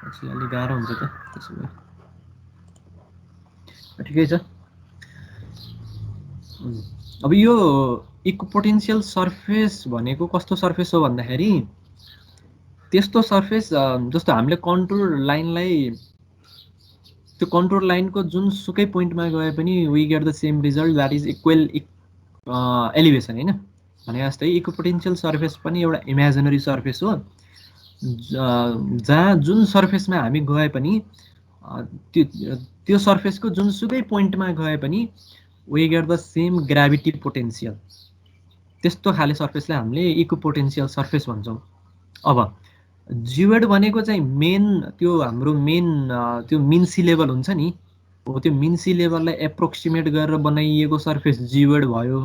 पछि अलि गाह्रो हुन्छ त त्यसो भए ठिकै छ। अब यो इक्विपोटेन्शियल सर्फेस भनेको कस्तो सर्फेस हो भन्दाखेरि त्यस्तो सर्फेस जस्तो हामीले कन्टुर लाइनलाई त्यो कन्टुर लाइनको जुनसुकै पोइन्टमा गए पनि we get the same result that is equal elevation हैन। भने जस्तै इक्विपोटेन्शियल सर्फेस पनि एउटा इमेजिनरी सर्फेस हो जहाँ जुन सर्फेसमा हामी गए पनि त्यो सर्फेसको जुनसुकै पोइन्टमा गए पनि we get the same gravity potential. त्यस्तो खाले सर्फेसलाई हामीले इक्विपोटेन्शियल सर्फेस भन्छौँ। अब जिवेड भनेको चाहिँ मेन त्यो हाम्रो मेन त्यो मिन सी लेभल हुन्छ नि हो त्यो मिन सी लेभललाई एप्रोक्सिमेट गरेर बनाइएको सर्फेस जिवेड भयो।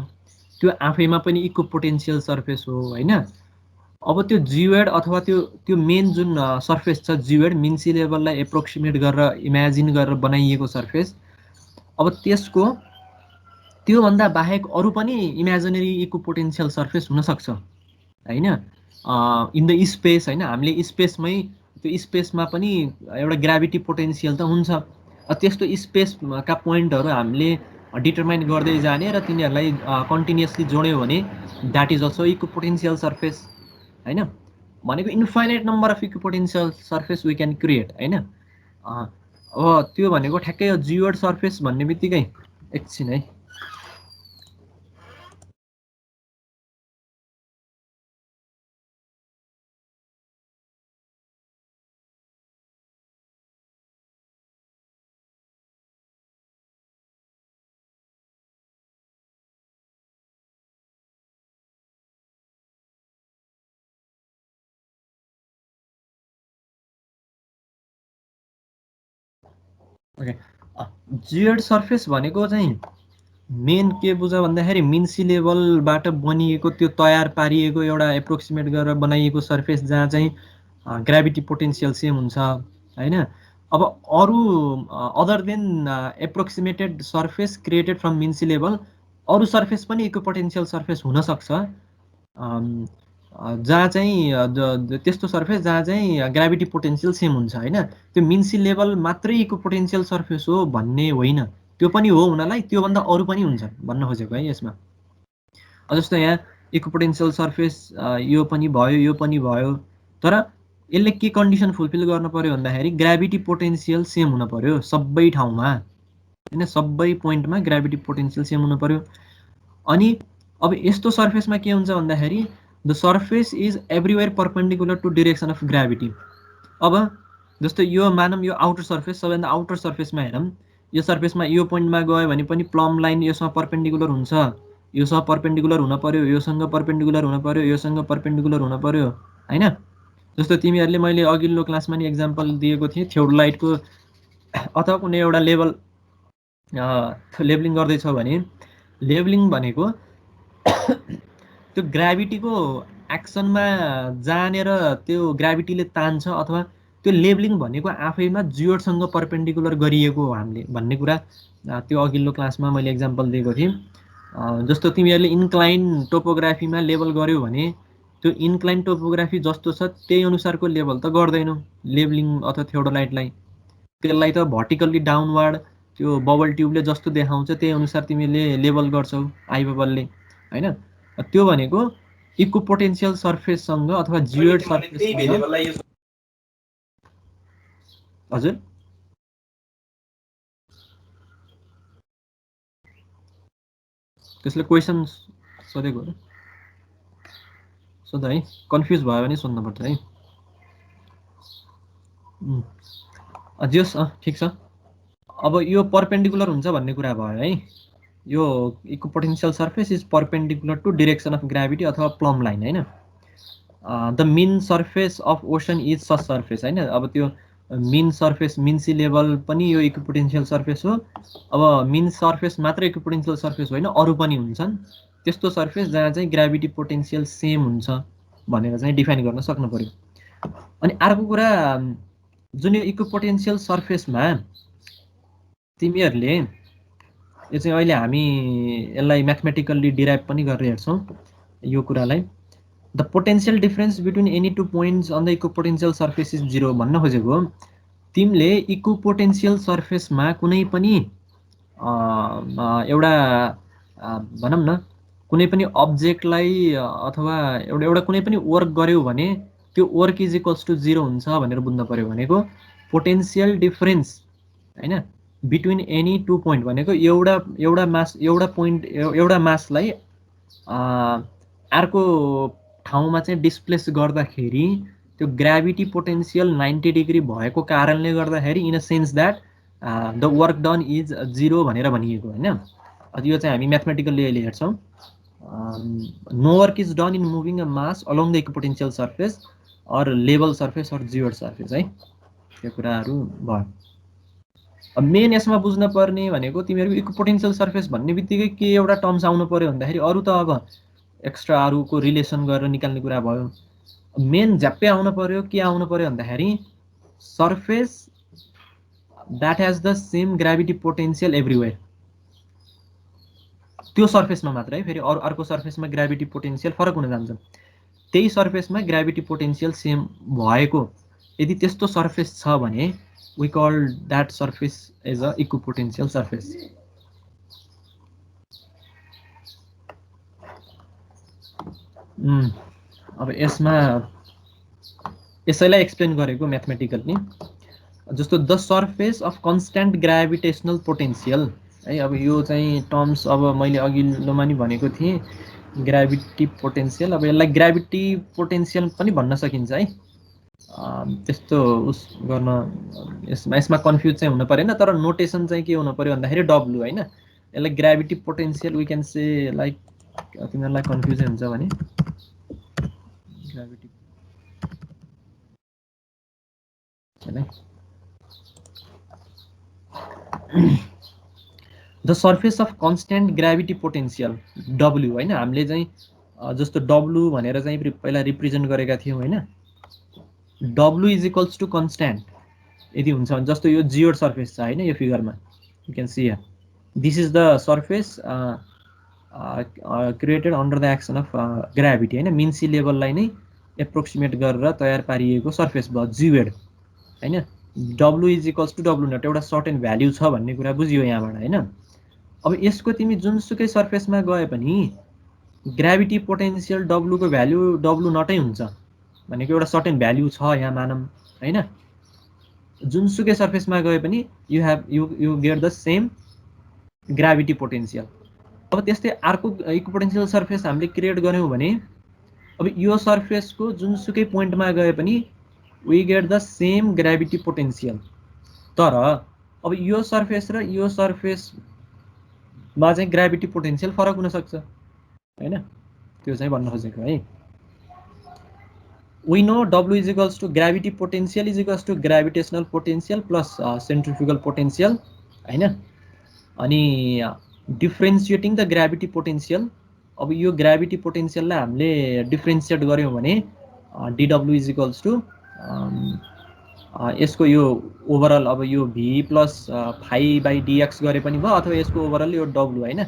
त्यो आफैमा पनि इक्विपोटेन्शियल सर्फेस हो हैन। अब त्यो जिवेड अथवा त्यो मेन जुन सर्फेस छ जिवेड मिन सी लेभललाई एप्रोक्सिमेट गरेर इमेजिन गरेर बनाइएको सर्फेस अब त्यसको त्योभन्दा बाहेक अरू पनि इमेजिनरी इक्विपोटेन्शियल सर्फेस हुनसक्छ हैन। इन द स्पेस हैन हामीले स्पेसमै त्यो स्पेसमा पनि एउटा ग्राभिटी पोटेन्सियल त हुन्छ। त्यस्तो स्पेसका पोइन्टहरू हामीले डिटरमाइन गर्दै जाने र तिनीहरूलाई कन्टिन्युअसली जोड्यो भने that is also equipotential surface हैन। भनेको infinite number of equipotential surface we can create हैन। अब त्यो भनेको ठ्याक्कै जियोड सर्फेस भन्ने बित्तिकै एकछिन है ओके। जियोड सर्फेस भनेको चाहिँ मेन के बुझ भन्दाखेरि मिन सी लेभलबाट बनिएको त्यो तयार पारिएको एउटा एप्रोक्सिमेट गरेर बनाइएको सर्फेस जहाँ चाहिँ ग्राभिटी पोटेन्सियल सेम हुन्छ हैन। अब अरू other than approximated surface created from mean sea level अरू सर्फेस पनि इक्विपोटेन्शियल सर्फेस हुनसक्छ जहाँ चाहिँ त्यस्तो सर्फेस जहाँ चाहिँ ग्राभिटी पोटेन्सियल सेम हुन्छ हैन। त्यो मिन सी लेभल मात्रै इक्विपोटेन्शियल सर्फेस हो भन्ने होइन। त्यो पनि हो हुनलाई त्योभन्दा अरू पनि हुन्छ भन्न खोजेको है यसमा। जस्तो यहाँ इक्विपोटेन्शियल सर्फेस यो पनि भयो यो पनि भयो तर यसले के कन्डिसन फुलफिल गर्न पर्यो भन्दाखेरि ग्राभिटी पोटेन्सियल सेम हुन पर्यो सबै ठाउँमा हैन। सबै पोइन्टमा ग्राभिटी पोटेन्सियल सेम हुन पर्यो। अनि अब यस्तो सर्फेसमा के हुन्छ भन्दाखेरि the surface is everywhere perpendicular to direction of gravity. अब जस्तो यो मानौँ यो आउटर सर्फेस सबैभन्दा आउटर सर्फेसमा हेरौँ यो सर्फेसमा यो पोइन्टमा गयो भने पनि प्लम लाइन योसँग परपेन्डिकुलर हुन्छ योसँग परपेन्डिकुलर हुन पर्यो योसँग परपेन्डिकुलर हुन पर्यो योसँग परपेन्डिकुलर हुन पर्यो हैन। जस्तो तिमीहरूले मैले अघिल्लो क्लासमा नि एक्जाम्पल दिएको थिएँ थियोडोलाइटको अथवा कुनै एउटा लेभल लेभलिङ गर्दैछ भने लेभलिङ भनेको त्यो ग्राभिटीको एक्सनमा जानेर त्यो ग्राभिटीले तान्छ अथवा त्यो लेभलिङ भनेको आफैमा जियोडसँग परपेन्डिकुलर गरिएको हो हामीले भन्ने कुरा त्यो अघिल्लो क्लासमा मैले एक्जाम्पल दिएको थिएँ। जस्तो तिमीहरूले इन्क्लाइन टोपोग्राफीमा लेभल गर्यो भने त्यो इन्क्लाइन टोपोग्राफी जस्तो छ त्यही अनुसारको लेभल त गर्दैनौ लेभलिङ अथवा थियोडोलाइटलाई। त्यसलाई त भर्टिकल्ली डाउनवार्ड त्यो बबल ट्युबले जस्तो देखाउँछ त्यही अनुसार तिमीले लेभल गर्छौ आइबबलले हैन। त्यो भनेको इक्विपोटेन्शियल सर्फेससँग अथवा जियोड सर्फेस हजुर त्यसले क्वेसन सोधेको हो सोध है कन्फ्युज भयो भने सोध्नुपर्छ है। जस ठिक छ। अब यो परपेन्डिकुलर हुन्छ भन्ने कुरा भयो है। यो equipotential surface is perpendicular to direction of gravity अथवा प्लम लाइन हैन। The mean surface of ocean is such surface हैन। अब त्यो mean surface mean sea level पनि यो इक्विपोटेन्शियल सर्फेस हो। अब मिन सर्फेस मात्र इक्विपोटेन्शियल सर्फेस होइन अरू पनि हुन्छन् त्यस्तो सर्फेस जहाँ चाहिँ ग्राभिटी पोटेन्सियल सेम हुन्छ भनेर चाहिँ डिफाइन गर्न सक्नु पर्यो। अनि अर्को कुरा जुन यो इक्विपोटेन्शियल सर्फेसमा तिमीहरूले यो चाहिँ अहिले हामी यसलाई म्याथमेटिकल्ली डिराइभ पनि गरेर हेर्छौँ यो कुरालाई। The potential difference between any two points on the equipotential surface is 0 भन्न खोजेको तिमीले इक्विपोटेन्शियल सर्फेसमा कुनै पनि एउटा भनौँ न कुनै पनि अब्जेक्टलाई अथवा एउटा एउटा कुनै पनि वर्क गर्यो भने त्यो वर्क इज इक्वल्स टु 0 हुन्छ भनेर बुझ्न पर्यो भनेको पोटेन्शियल डिफरेन्स हैन बिट्विन एनी टु पोइन्ट भनेको एउटा पोइन्ट एउटा मासलाई अर्को ठाउँमा चाहिँ डिस्प्लेस गर्दाखेरि त्यो ग्राभिटी पोटेन्शियल 90 डिग्री भएको कारणले गर्दाखेरि in a sense that the work done is 0 भनेर भनिएको होइन। यो चाहिँ हामी म्याथमेटिकल्ली अहिले हेर्छौँ। No work is done in moving a mass along the equipotential surface or level surface or geoid surface है, त्यो कुराहरू भयो। मेन यसमा बुझ्न पर्ने भनेको तिमीहरूको इक्विपोटेन्शियल सर्फेस भन्ने बित्तिकै के एउटा टर्म्स आउनु पर्यो भन्दाखेरि अरू त अब एक्स्ट्रा अरूको रिलेसन गरेर निकाल्ने कुरा भयो। मेन झ्याप्पै आउनु पर्यो के आउनु पर्यो भन्दाखेरि surface that has the same gravity potential everywhere, त्यो सर्फेसमा मात्र है, फेरि अर्को सर्फेसमा ग्राभिटी पोटेन्शियल फरक हुन जान्छ। त्यही सर्फेसमा ग्राभिटी पोटेन्शियल सेम भएको यदि त्यस्तो सर्फेस छ भने we call that surface as a equipotential surface। अब यसमा यसैलाई एक्सप्लेन गरेको म्याथमेटिकली जस्तो the surface of constant gravitational potential है। अब यो चाहिँ टर्म्स अब मैले अघिल्लोमा नि भनेको थिएँ ग्राभिटी पोटेन्शियल, अब यसलाई ग्राभिटी पोटेन्शियल पनि भन्न सकिन्छ है। त्यस्तो उस गर्न यसमा कन्फ्युज चाहिँ हुन परेन, तर नोटेसन चाहिँ के हुन पर्यो भन्दाखेरि डब्लु होइन। यसलाई gravity potential we can say like तिमीहरूलाई कन्फ्युजन हुन्छ भने gravity the surface of constant gravity potential W होइन। हामीले चाहिँ जस्तो डब्लु भनेर चाहिँ पहिला रिप्रेजेन्ट गरेका थियौँ होइन। W is equals to constant यदि हुन्छ भने जस्तो यो जियोड सर्फेस छ होइन, यो फिगरमा you can see here this is the surface created under the action of gravity होइन। मिन सी लेभललाई नै एप्रोक्सिमेट गरेर तयार पारिएको सर्फेस भयो जियोड होइन। W is equals to W naught एउटा सर्टेन भ्याल्यु छ भन्ने कुरा बुझियो यहाँबाट होइन। अब यसको तिमी जुनसुकै सर्फेसमा गए पनि ग्राभिटी पोटेन्शियल डब्लुको भ्याल्यु डब्लु नटै हुन्छ भनेको एउटा सर्टेन भ्याल्यु छ यहाँ मानौँ होइन। जुनसुकै सर्फेसमा गए पनि you get the same gravity potential. अब त्यस्तै अर्को इक्विपोटेन्शियल सर्फेस हामीले क्रिएट गर्यौँ भने अब यो सर्फेसको जुनसुकै पोइन्टमा गए पनि we get the same gravity potential. तर अब यो सर्फेस र यो सर्फेसमा चाहिँ ग्राभिटी पोटेन्शियल फरक हुन सक्छ होइन, त्यो चाहिँ भन्न खोजेको है। we know W is equals to gravity potential is equals to gravitational potential plus centrifugal potential हैन। अनि डिफरेन्सिएटिङ द ग्राभिटी पोटेन्शियल, अब यो ग्राभिटी पोटेन्शियललाई हामीले डिफरेन्सिएट गर्यौँ भने DW इज इक्वल्स टु यसको यो ओभरअल अब यो V plus phi by dx गरे पनि भयो अथवा यसको ओभरअल यो W होइन,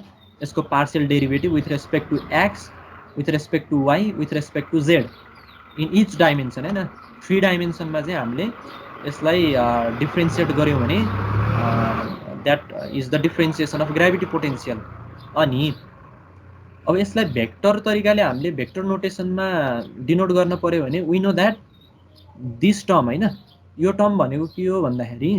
यसको partial derivative with respect to x with respect to y with respect to z in each dimension होइन। 3 डाइमेन्सनमा चाहिँ हामीले यसलाई डिफ्रेन्सिएट गर्यौँ भने that is the differentiation of gravity potential. अनि अब यसलाई भेक्टर तरिकाले हामीले भेक्टर नोटेसनमा डिनोट गर्न पर्यो भने we know that this term होइन, यो टर्म भनेको के हो भन्दाखेरि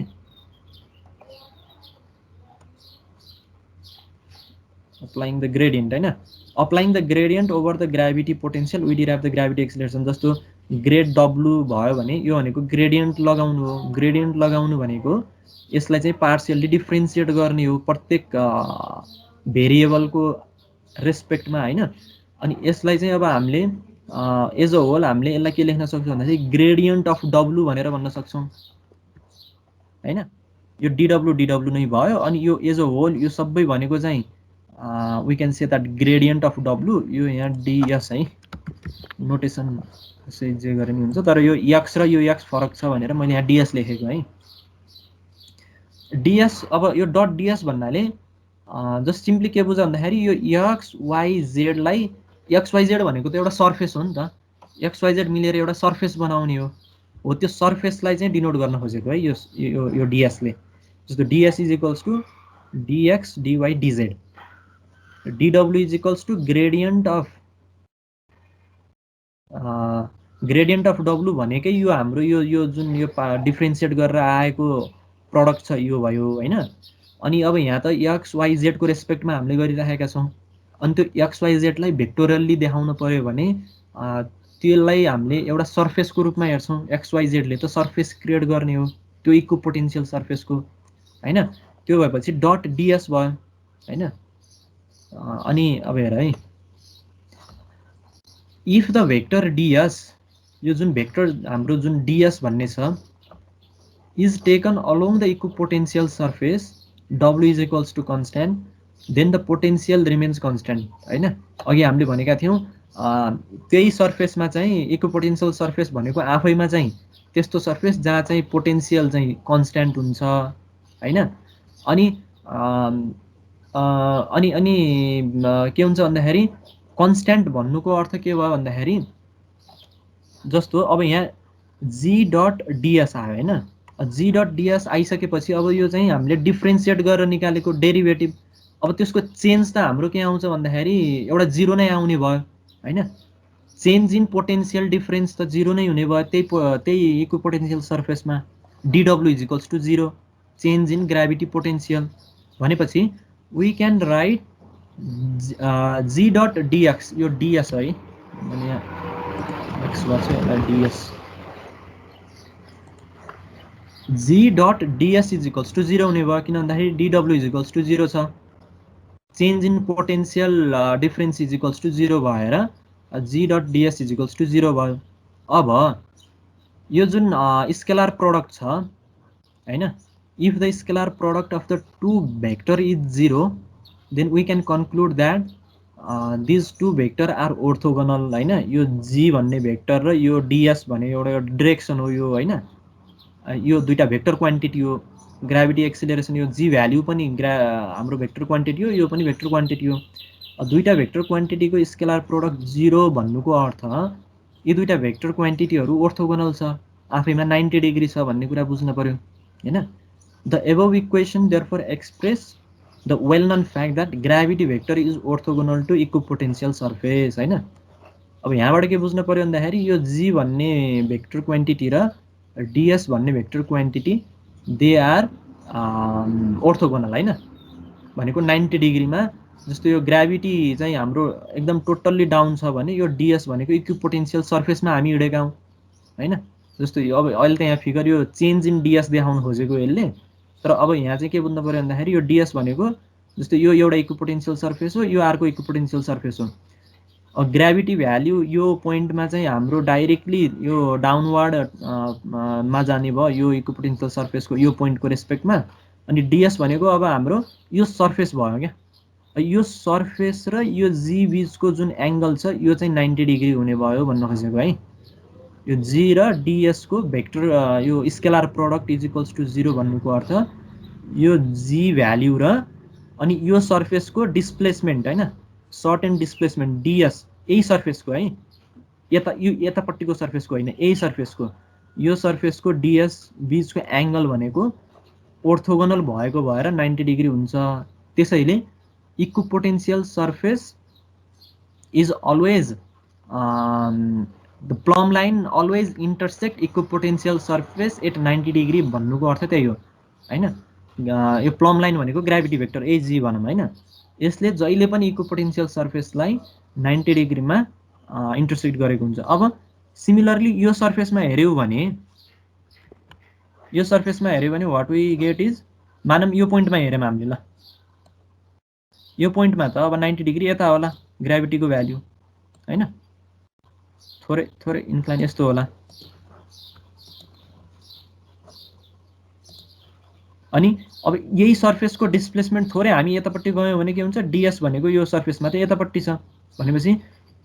अप्लाइङ द ग्रेडियन्ट होइन। Applying the gradient over the gravity potential we derive the gravity acceleration. जस्तो ग्रेड डब्लु भयो भने यो भनेको ग्रेडियन्ट लगाउनु हो। ग्रेडियन्ट लगाउनु भनेको यसलाई चाहिँ पार्शियल्ली डिफ्रेन्सिएट गर्ने हो प्रत्येक भेरिएबलको रेस्पेक्टमा होइन। अनि यसलाई चाहिँ अब हामीले एज अ होल हामीले यसलाई के लेख्न सक्छौँ भन्दाखेरि ग्रेडियन्ट अफ डब्लु भनेर भन्न सक्छौँ होइन। यो डिडब्लु डिडब्लु नै भयो। अनि यो एज अ होल यो सबै भनेको चाहिँ we can say that gradient of W, यो यहाँ ds है, नोटेसन कसै जे गरे नि हुन्छ, तर यो x र यो x फरक छ भनेर मैले यहाँ ds लेखेको है। ds अब यो डट ds भन्नाले जस्ट सिम्पली के बुझ भन्दाखेरि यो x y z लाई XYZ भनेको त एउटा सर्फेस हो नि त, XYZ मिलेर एउटा सर्फेस बनाउने हो त्यो सर्फेसलाई चाहिँ डिनोट गर्न खोजेको है यो डिएसले। जस्तो DS is equals to DX DY DZ, DW is equals to gradient of W भनेकै यो हाम्रो यो जुन यो डिफ्रेन्सिएट गरेर आएको प्रडक्ट छ यो भयो होइन। अनि अब यहाँ त XYZ को रेस्पेक्टमा हामीले गरिराखेका छौँ, अनि त्यो XYZ लाई भेक्टोरियल्ली देखाउन पर्यो भने त्यसलाई हामीले एउटा सर्फेसको रूपमा हेर्छौँ। XYZ ले त सर्फेस क्रिएट गर्ने हो त्यो इक्व पोटेन्सियल सर्फेसको होइन। त्यो भएपछि डट डिएस भयो होइन। अनि अब हेर है, इफ द भेक्टर डिएस, यो जुन भेक्टर हाम्रो जुन डिएस भन्ने छ is taken along the equipotential surface W is equals to constant, then the potential remains constant होइन। अघि हामीले भनेका थियौँ त्यही सर्फेसमा चाहिँ इक्व पोटेन्सियल सर्फेस भनेको आफैमा चाहिँ त्यस्तो सर्फेस जहाँ चाहिँ पोटेन्सियल चाहिँ कन्स्ट्यान्ट हुन्छ होइन। अनि अनि अनि के हुन्छ भन्दाखेरि कन्स्ट्यान्ट भन्नुको अर्थ के भयो भन्दाखेरि जस्तो अब यहाँ जी डट डिएस आयो होइन, जी डट डिएस आइसकेपछि अब यो चाहिँ हामीले डिफ्रेन्सिएट गरेर निकालेको डेरिभेटिभ, अब त्यसको चेन्ज त हाम्रो के आउँछ भन्दाखेरि एउटा जिरो नै आउने भयो होइन। चेन्ज इन पोटेन्सियल डिफरेन्स त जिरो नै हुने भयो त्यही इक्व पोटेन्सियल सर्फेसमा, DW is equals to zero, change in gravity potential भनेपछि we can write G dot DX, यो डिएस है अनि यहाँ एक्स गर्छ यसलाई DS, G dot DS is equals to zero हुने भयो किन भन्दाखेरि DW is equals to zero छ, change in potential difference is equals to zero भएर G dot DS is equals to zero भयो। अब यो जुन स्केलर प्रोडक्ट छ होइन, if the scalar product of the two vector is zero then we can conclude that these two vector are orthogonal होइन। यो g भन्ने भेक्टर र यो डिएस भन्ने एउटा डिरेक्सन हो यो होइन, यो दुईटा भेक्टर क्वान्टिटी हो। ग्राभिटी एक्सिलरेसन यो जी भ्याल्यु पनि हाम्रो भेक्टर क्वान्टिटी हो, यो पनि भेक्टर क्वान्टिटी हो। दुईटा भेक्टर क्वान्टिटीको स्केलर प्रोडक्ट जिरो भन्नुको अर्थ यी दुईटा भेक्टर क्वान्टिटीहरू ओर्थोगोनल छ, आफैमा 90 डिग्री छ भन्ने कुरा बुझ्न पर्यो होइन। The above equation therefore express the well known fact that gravity vector is orthogonal to equipotential surface होइन। अब यहाँबाट के बुझ्न पर्यो भन्दाखेरि यो जी भन्ने भेक्टर क्वान्टिटी र डिएस भन्ने vector quantity they are orthogonal होइन, भनेको 90 डिग्रीमा। जस्तो यो ग्राभिटी चाहिँ हाम्रो एकदम टोटल्ली डाउन छ भने यो डिएस भनेको इक्व पोटेन्सियल सर्फेसमा हामी हिँडेका हौँ होइन। जस्तो अब अहिले त यहाँ फिगर यो चेन्ज इन डिएस देखाउन खोजेको यसले, तर अब यहाँ चाहिँ के बुझ्नु पर्यो भन्दाखेरि यो डिएस भनेको जस्तो यो एउटा इक्व पोटेन्सियल सर्फेस हो, यो अर्को इक्व पोटेन्सियल सर्फेस हो। ग्राभिटी भ्याल्यु यो पोइन्टमा चाहिँ हाम्रो डाइरेक्टली यो डाउनवर्ड मा जाने भयो यो इक्व पोटेन्सियल सर्फेसको यो पोइन्टको रेस्पेक्टमा, अनि डिएस भनेको अब हाम्रो यो सर्फेस भयो क्या। यो सर्फेस र यो जी बीचको जुन एङ्गल छ यो चाहिँ 90 डिग्री हुने भयो भन्न खोजेको है। यो जी र डिएस को भेक्टर यो scalar product is equals to zero भन्नुको अर्थ यो जी भ्याल्यु र अनि यो सर्फेसको डिस्प्लेसमेन्ट होइन, सर्ट एन्ड डिस्प्लेसमेन्ट डिएस यही सर्फेसको है, यता यो यतापट्टिको सर्फेसको होइन, यही सर्फेसको यो सर्फेसको डिएस बीचको एङ्गल भनेको ओर्थोगोनल भएको भएर 90 डिग्री हुन्छ। त्यसैले equipotential surface is always the plumb line always intersect equipotential surface at 90 degree भन्नुको अर्थ त्यही हो होइन। यो प्लम लाइन भनेको ग्राभिटी भेक्टर एजी भनौँ होइन, यसले जहिले पनि इक्व पोटेन्सियल सर्फेसलाई 90 डिग्रीमा इन्टरसेक्ट गरेको हुन्छ। अब सिमिलरली यो सर्फेसमा हेऱ्यौँ भने व्हाट वी गेट इज, मानौँ यो पोइन्टमा हेऱ्यौँ हामीले, ल यो पोइन्टमा त अब 90 डिग्री यता होला ग्राभिटीको भ्याल्यु होइन, थोरै इन्क्लाइन यस्तो होला। अनि अब यही सर्फेसको डिस्प्लेसमेन्ट थोरै हामी यतापट्टि गयौँ भने के हुन्छ, डिएस भनेको यो सर्फेसमा त यतापट्टि छ भनेपछि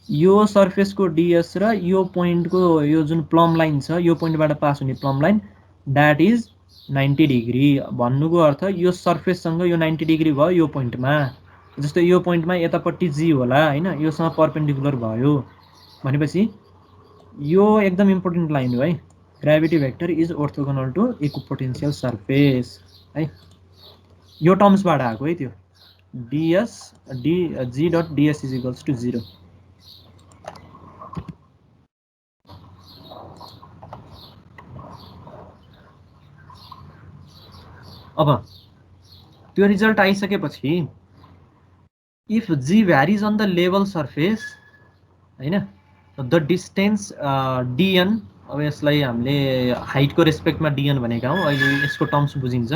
यो सर्फेसको डिएस र यो पोइन्टको यो जुन प्लम लाइन छ यो पोइन्टबाट पास हुने plum line that is 90 degree भन्नुको अर्थ यो सर्फेससँग यो 90 डिग्री भयो यो पोइन्टमा, जस्तो यो पोइन्टमा यतापट्टि जी होला हैन, योसँग परपेन्डिकुलर भयो भनेपछि यो एकदम इम्पोर्टेन्ट लाइन हो है। Gravity vector is orthogonal to equipotential surface है। यो टर्म्सबाट आएको है त्यो ds d g dot ds is equals to 0। अब त्यो रिजल्ट आइसकेपछि if g varies on the level surface हैन, द डिस्टेन्स dn, अब यसलाई हामीले हाइटको रेस्पेक्टमा dn भनेका हौँ, अहिले यसको टर्म्स बुझिन्छ।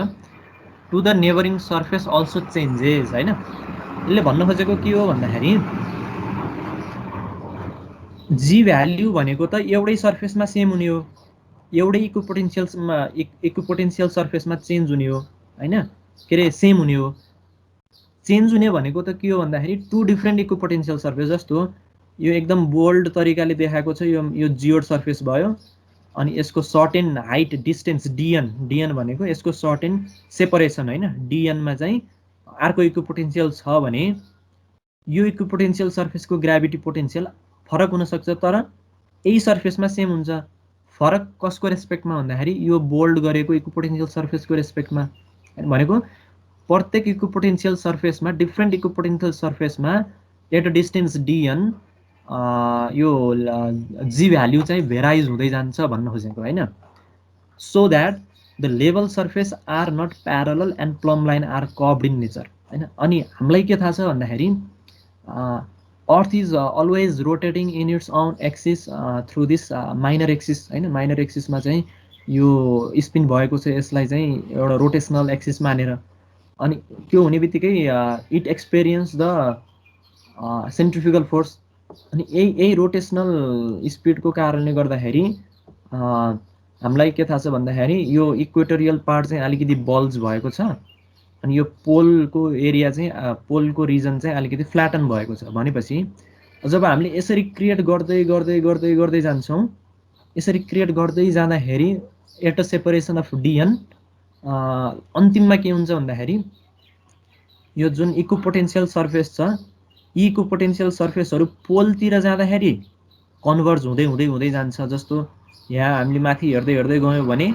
To the neighbouring surface also changes हैन। यसले भन्न खोजेको के हो भन्दाखेरि जी भ्याल्यु भनेको त एउटै सर्फेसमा सेम हुने हो, एउटै इक्विपोटेन्शियल सर्फेसमा चेन्ज हुने हो हैन, के अरे सेम हुने हो। चेन्ज हुने भनेको त के हो भन्दाखेरि टु डिफ्रेन्ट इक्विपोटेन्शियल सर्फेस, जस्तो यो एकदम बोल्ड तरिकाले देखाएको छ, यो जियोड सर्फेस भयो, अनि यसको सर्टेन हाइट डिस्टेन्स डिएन भनेको यसको सर्टेन सेपरेसन हैन, डिएनमा चाहिँ अर्को इक्विपोटेन्शियल छ भने यो इक्विपोटेन्शियल सर्फेसको ग्राभिटी पोटेन्शियल फरक हुन सक्छ, तर यही सर्फेसमा सेम हुन्छ। फरक कसको रेस्पेक्टमा भन्दाखेरि यो बोल्ड गरेको इक्विपोटेन्शियल सर्फेसको रेस्पेक्टमा। भनेको प्रत्येक इक्विपोटेन्शियल सर्फेसमा, डिफ्रेन्ट इक्विपोटेन्शियल सर्फेसमा एट अ डिस्टेन्स डिएन यो जी भ्याल्यु चाहिँ भेराइज हुँदै जान्छ भन्न खोजेको हैन। So that the level surface are not parallel and plumb line are curved in nature हैन। अनि हामीलाई के थाहा छ भन्दाखेरि earth is always rotating in its own axis through this minor axis हैन। माइनर एक्सिसमा चाहिँ यो स्पिन भएको छ, यसलाई चाहिँ एउटा रोटेसनल एक्सिस मानेर। अनि त्यो हुने बित्तिकै it experience the centrifugal force. अनि यही रोटेसनल स्पिडको कारणले गर्दाखेरि हामीलाई के थाहा छ भन्दाखेरि यो इक्वेटोरियल पार्ट चाहिँ अलिकति बल्ज भएको छ, अनि यो पोलको एरिया चाहिँ पोलको रिजन चाहिँ अलिकति फ्ल्याटन भएको छ। भनेपछि जब हामीले यसरी क्रिएट गर्दै गर्दै गर्दै गर्दै जान्छौँ, यसरी क्रिएट गर्दै जाँदाखेरि एट अ सेपरेसन अफ डिएन अन्तिममा के हुन्छ भन्दाखेरि यो जुन इक्विपोटेन्शियल सर्फेस छ, यी इक्विपोटेन्शियल सर्फेसहरू पोलतिर जाँदाखेरि कन्भर्ज हुँदै हुँदै हुँदै जान्छ। जस्तो यहाँ हामीले माथि हेर्दै हेर्दै गयौँ भने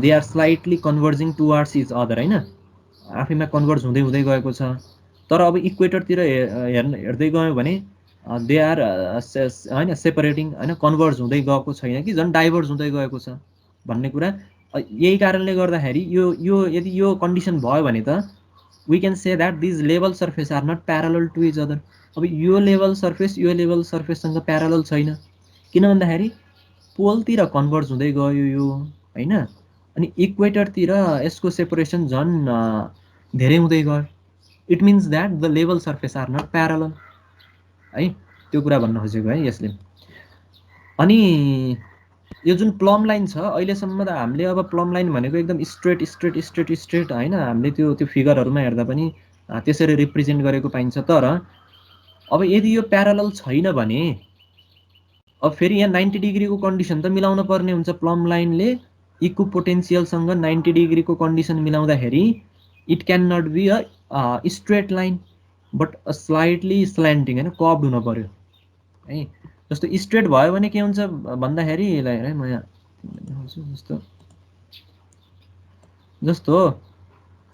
they are slightly converging towards each other हैन, आफैमा कन्भर्ज हुँदै हुँदै गएको छ। तर अब इक्वेटरतिर हेर्दै गयौँ भने दे आर हैन सेपरेटिङ हैन, कन्भर्ज हुँदै गएको छैन कि झन् डाइभर्ज हुँदै गएको छ भन्ने कुरा। यही कारणले गर्दाखेरि यो यदि यो कन्डिसन भयो भने त we can say that these level surface are not parallel to each other। अब यो लेभल सर्फेस यो लेभल सर्फेससँग प्यारलल छैन, किन भन्दाखेरि पोलतिर कन्भर्ज हुँदै गयो यो हैन। अनि इक्वेटरतिर यसको सेपरेसन झन् धेरै हुँदै गयो। It means that the level surface are not parallel है, त्यो कुरा भन्न खोजेको है यसले। अनि यो जुन प्लम लाइन छ, अहिलेसम्म त हामीले अब प्लम लाइन भनेको एकदम स्ट्रेट स्ट्रेट स्ट्रेट स्ट्रेट हैन, हामीले त्यो फिगरहरूमा हेर्दा पनि त्यसरी रिप्रेजेन्ट गरेको पाइन्छ। तर अब यदि यो प्यारलल छैन भने अब फेरि यहाँ 90 डिग्रीको कन्डिसन त मिलाउन पर्ने हुन्छ। प्लम लाइनले इक्विपोटेन्शियलसँग 90 डिग्रीको कन्डिसन मिलाउँदाखेरि it can not be a straight line but a slightly slanting हैन, कर्भ्ड हुन पर्यो है। जस्तो स्ट्रेट भयो भने के हुन्छ भन्दाखेरि यसलाई है म यहाँ देखाउँछु। जस्तो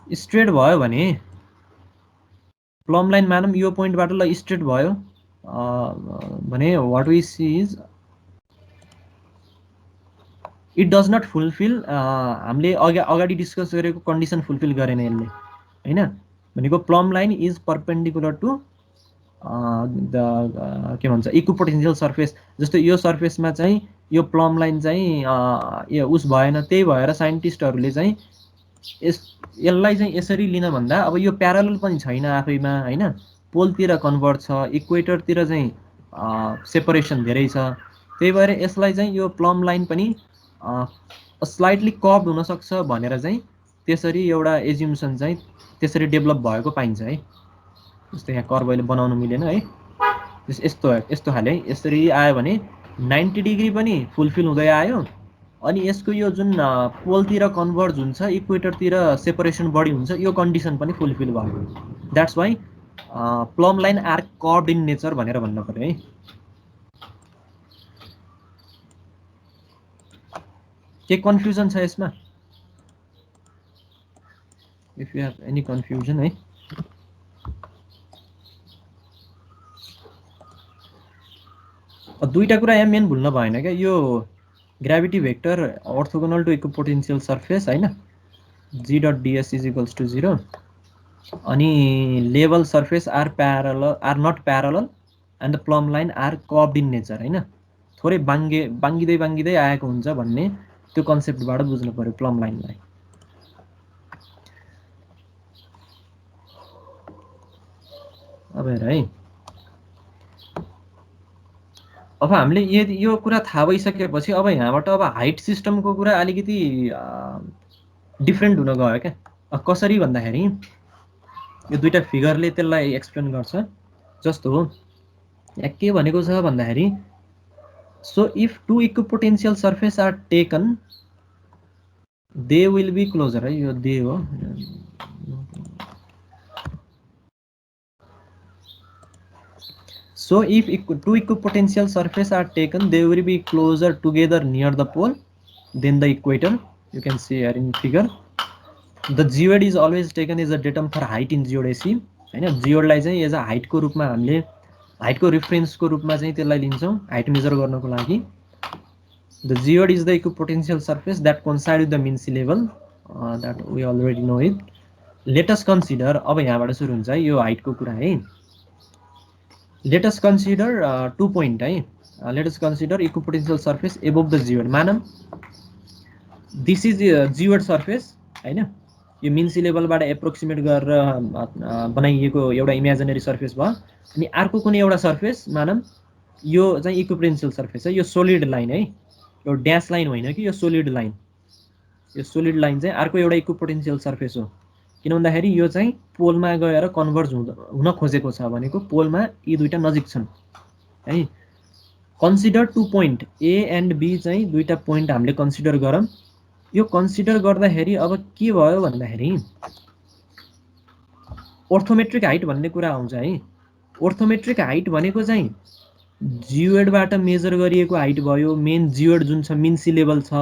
स्ट्रेट भयो भने प्लम लाइन मानौँ यो पोइन्टबाट ल स्ट्रेट भयो भने what we see is it does not fulfil हामीले अगाडि डिस्कस गरेको कन्डिसन फुलफिल गरेन यसले हैन। भनेको plumb line is perpendicular to the के भन्छ इक्विपोटेन्शियल सर्फेस। जस्तो यो सर्फेसमा चाहिँ यो प्लम लाइन चाहिँ उस भएन, त्यही भएर साइन्टिस्टहरूले चाहिँ यसलाई चाहिँ यसरी लिन भन्दा अब यो प्यारलल पनि छैन आफैमा हैन, पोलतिर कन्भर्ट छ, इक्वेटरतिर चाहिँ सेपरेसन धेरै छ, त्यही भएर यसलाई चाहिँ यो प्लम लाइन पनि स्लाइटली कर्भ्ड हुन सक्छ भनेर चाहिँ त्यसरी एउटा एज्युम्सन चाहिँ त्यसरी डेभलप भएको पाइन्छ है। जस्तो यहाँ कर्भ अहिले बनाउन मिलेन है, यस्तो खाले यसरी आयो भने 90 डिग्री पनि फुलफिल हुँदै आयो, अनि यसको यो जुन पोलतिर कन्भर्ज हुन्छ, इक्वेटरतिर सेपरेसन बढी हुन्छ, यो कन्डिसन पनि फुलफिल भयो। That's why plumb line are curved in nature भनेर भन्न पर्यो है। के कन्फ्युजन छ यसमा? If you have any confusion है। दुईटा कुरा यहाँ मेन भुल्न भएन क्या, यो gravity vector orthogonal to equipotential surface हैन, g dot DS is equals to 0, अनि level surface are not parallel and the plumb line are curved in nature हैन, थोरै बाङ्गिँदै आएको हुन्छ भन्ने त्यो कन्सेप्टबाट बुझ्नु पर्यो प्लम लाइनलाई। अब हेर है, अब हामीले यो कुरा थाहा भइसकेपछि अब यहाँबाट अब हाइट सिस्टमको कुरा अलिकति डिफ्रेन्ट हुन गयो क्या। कसरी भन्दाखेरि यो दुईटा फिगरले त्यसलाई एक्सप्लेन गर्छ। जस्तो हो यहाँ के भनेको छ भन्दाखेरि, so if two equipotential surface are taken they will be closer है, यो दे हो। So if two equipotential surfaces are taken, they will be closer together near the pole than the equator. You can see here in figure. The geoid is always taken as a datum for height in geodesy. हैन, जियोडलाई चाहिँ as a हाइटको रूपमा हामीले हाइटको रिफरेन्सको रूपमा चाहिँ त्यसलाई लिन्छौँ height measure गर्नको लागि। The geoid is the equipotential surface that coincides with the mean sea level, that we already know it. Let us consider, अब यहाँबाट सुरु हुन्छ है यो हाइटको कुरा है। Let us consider 2 point है। Let us consider equipotential surface above the geoid. मानम this is geoid surface हैन, यो mean sea level बाट एप्रोक्सिमेट गरेर बनाइएको एउटा इमेजिनरी सर्फेस भयो। अनि अर्को कुनै एउटा सर्फेस मानम यो चाहिँ इक्विपोटेन्शियल सर्फेस है, यो सोलिड लाइन है, यो ड्यास लाइन होइन कि यो सोलिड लाइन। यो सोलिड लाइन चाहिँ अर्को एउटा इक्विपोटेन्शियल सर्फेस हो, किन भन्दाखेरि यो चाहिँ पोलमा गएर कन्भर्ज हुन खोजेको छ भनेको पोलमा यी दुईटा नजिक छन् है। Consider 2 point A and B चाहिँ दुईटा पोइन्ट हामीले कन्सिडर गरौँ। यो कन्सिडर गर्दाखेरि अब के भयो भन्दाखेरि ऑर्थोमेट्रिक हाइट भन्ने कुरा आउँछ है। ऑर्थोमेट्रिक हाइट भनेको चाहिँ जियोडबाट मेजर गरिएको हाइट भयो। मेन जियोड जुन छ मिन सी लेभल छ,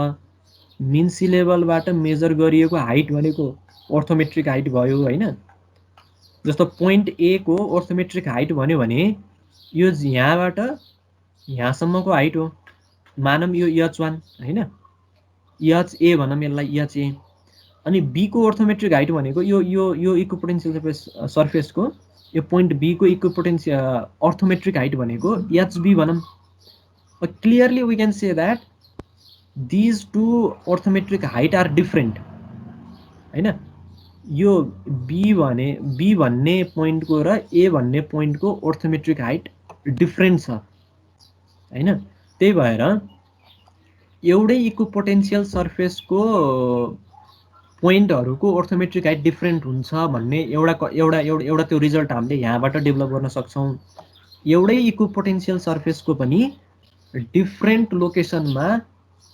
मिन सी लेभलबाट मेजर गरिएको हाइट भनेको ऑर्थोमेट्रिक हाइट भयो हैन। जस्तो पोइन्ट ए को ऑर्थोमेट्रिक हाइट भन्यो भने यो यहाँबाट यहाँसम्मको हाइट हो। मानम यो h1 हैन, h a भनम यसलाई h a। अनि बी को ऑर्थोमेट्रिक हाइट भनेको यो इक्विपोटेन्शियल सर्फेसको यो पोइन्ट बी को इक्विपोटेन्शियल ऑर्थोमेट्रिक हाइट भनेको hb भनम। Clearly we can say that these two orthometric height are different हैन। यो बी भन्ने पोइन्टको र ए भन्ने पोइन्टको ऑर्थोमेट्रिक हाइट डिफरेंट छ हैन। त्यही भएर एउटै इक्विपोटेन्शियल सर्फेसको पोइन्टहरुको ऑर्थोमेट्रिक हाइट डिफरेंट हुन्छ भन्ने एउटा त्यो रिजल्ट हामीले यहाँबाट डेभलप गर्न सक्छौं। एउटै इक्विपोटेन्शियल सर्फेसको पनि डिफरेंट लोकेसनमा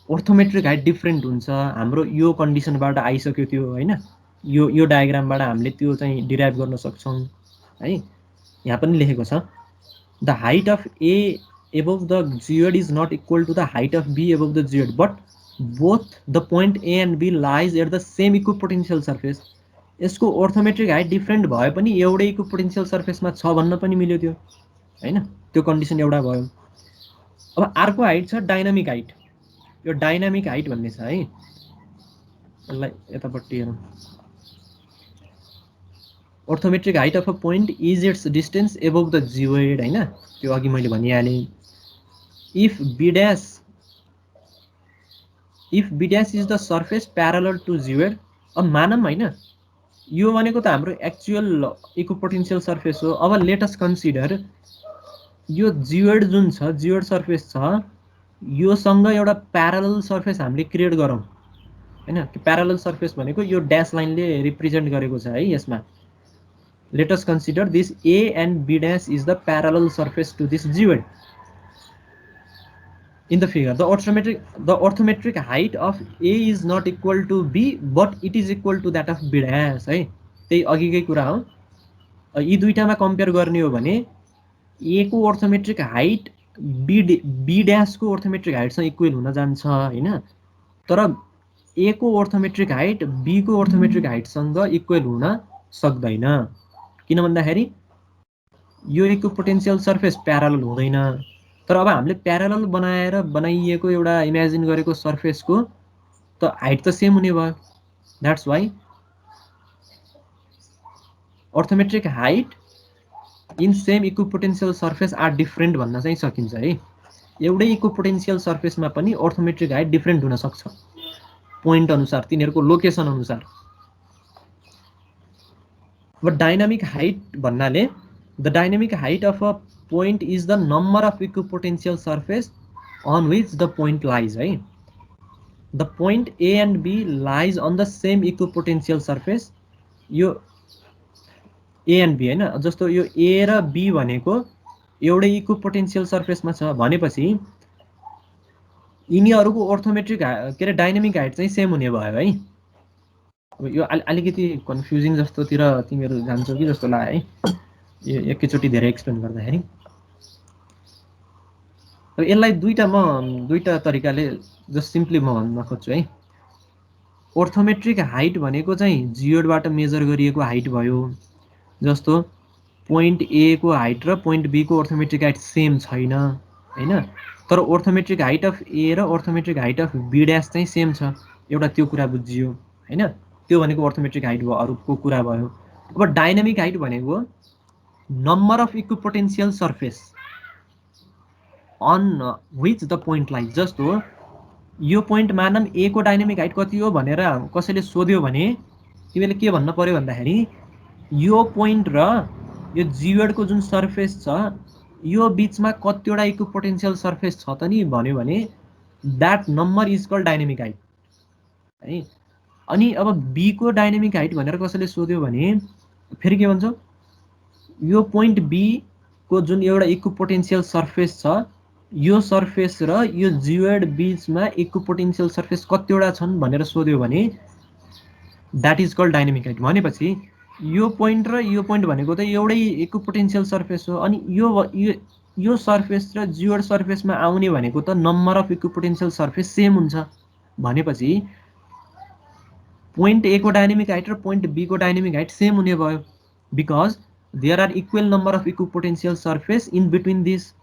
ऑर्थोमेट्रिक हाइट डिफरेंट हुन्छ। हाम्रो यो कन्डिसनबाट आइसक्यो त्यो हैन। यो डायग्रामबाट हामीले त्यो चाहिँ डिराइभ गर्न सक्छौं है। यहाँ पनि लेखेको छ, the height of A above the geoid is not equal to the height of b above the geoid, but both the point a and b lies at the same equipotential surface. यसको ऑर्थोमेट्रिक height different भए पनि एउटै equipotential सर्फेसमा छ भन्न पनि मिल्यो त्यो हैन। त्यो कन्डिसन एउटा भयो। अब अर्को हाइट छ डायनामिक हाइट। यो डायनामिक हाइट भन्ने छ है, यसलाई यतापट्टि हेरौँ। Orthometric height of a point is its distance above the geoid हैन। त्यो अघि मैले भनिहालेँ। if b dash is the surface parallel to geoid, अब मानम हैन यो भनेको त हाम्रो एक्चुअल इक्विपोटेन्शियल सर्फेस हो। अब लेट अस कन्सिडर यो जियोइड जुन छ, जियोइड सर्फेस छ, यो सँग एउटा प्यारलल सर्फेस हामीले क्रिएट गरौँ हैन। प्यारलल सर्फेस भनेको यो ड्याश लाइनले रिप्रेजेन्ट गरेको छ है यसमा। Let us consider this a and b dash is the parallel surface to this geoid. In the figure, the orthometric height of A is not equal to B, but it is equal to that of B dash है। त्यही अघिकै कुरा हो। यी दुईटामा compare गर्ने हो भने ए को अर्थोमेट्रिक हाइट बी ड्यासको अर्थोमेट्रिक हाइटसँग इक्वल हुन जान्छ हैन। तर ए को अर्थोमेट्रिक हाइट बी को अर्थोमेट्रिक हाइटसँग इक्वल हुन सक्दैन। किन भन्दाखेरि यो इक्विपोटेन्शियल सर्फेस प्यारलल हुँदैन। तर अब हामीले प्यारलल बनाइएको एउटा इमेजिन गरेको सर्फेसको त हाइट त सेम हुने भयो। That's why orthometric height in same equipotential surface are different भन्न चाहिँ सकिन्छ है। एउटै इक्विपोटेन्शियल सर्फेसमा पनि अर्थोमेट्रिक हाइट डिफरेन्ट हुन सक्छ पोइन्ट अनुसार, तिनीहरूको लोकेसन अनुसार। अब डाइनामिक हाइट भन्नाले the dynamic height of a point is the number of equipotential surface on which the point lies है। The point A and b lies on the same equipotential surface. यो a and be हैन, जस्तो यो ए र be भनेको एउटै equipotential सर्फेसमा छ भनेपछि यिनीहरूको अर्थोमेट्रिक के अरे डाइनामिक हाइट चाहिँ सेम हुने भयो है। अब यो अलिकति कन्फ्युजिङ जस्तोतिर तिमीहरू जान्छौ कि जस्तो लाग्यो है यो एकैचोटि धेरै एक्सप्लेन गर्दाखेरि। अब यसलाई दुईटा तरिकाले जस्ट सिम्पली म भन्न खोज्छु है। अर्थोमेट्रिक हाइट भनेको चाहिँ जियोडबाट मेजर गरिएको हाइट भयो। जस्तो पोइन्ट ए को हाइट र पोइन्ट बी को अर्थोमेट्रिक हाइट सेम छैन हैन। तर अर्थोमेट्रिक हाइट अफ ए र अर्थोमेट्रिक हाइट अफ बी ड्यास चाहिँ सेम छ, एउटा त्यो कुरा बुझियो हैन। त्यो भनेको अर्थोमेट्रिक हाइट भयो, अरूको कुरा भयो। अब डाइनामिक हाइट भनेको number of equipotential surface on which the point lies. जस्तो यो पोइन्ट मानम ए को डाइनामिक हाइट कति हो भनेर कसैले सोध्यो भने तिमीले के भन्न पर्यो भन्दाखेरि यो पोइन्ट र यो जियोडको जुन सर्फेस छ यो बीचमा कतिवटा इक्विपोटेन्शियल सर्फेस छ त नि भन्यो भने that number is called dynamic height है। अनि अब बी को डाइनामिक हाइट भनेर कसैले सोध्यो भने फेरि के भन्छौ, यो पोइन्ट बी को जुन एउटा इक्विपोटेन्शियल सर्फेस छ यो सर्फेस र यो जियोड बीचमा इक्विपोटेन्शियल सर्फेस कतिवटा छन् भनेर सोध्यो भने that is called dynamic height. भनेपछि यो पोइन्ट र यो पोइन्ट भनेको त एउटै इक्विपोटेन्शियल सर्फेस हो। अनि यो सर्फेस र जियोड सर्फेसमा आउने भनेको त number of equipotential surface same हुन्छ। भनेपछि पोइन्ट ए को डाइनामिक हाइट र पोइन्ट बी को डाइनामिक हाइट सेम हुने भयो because there are equal number of equipotential surface in between this.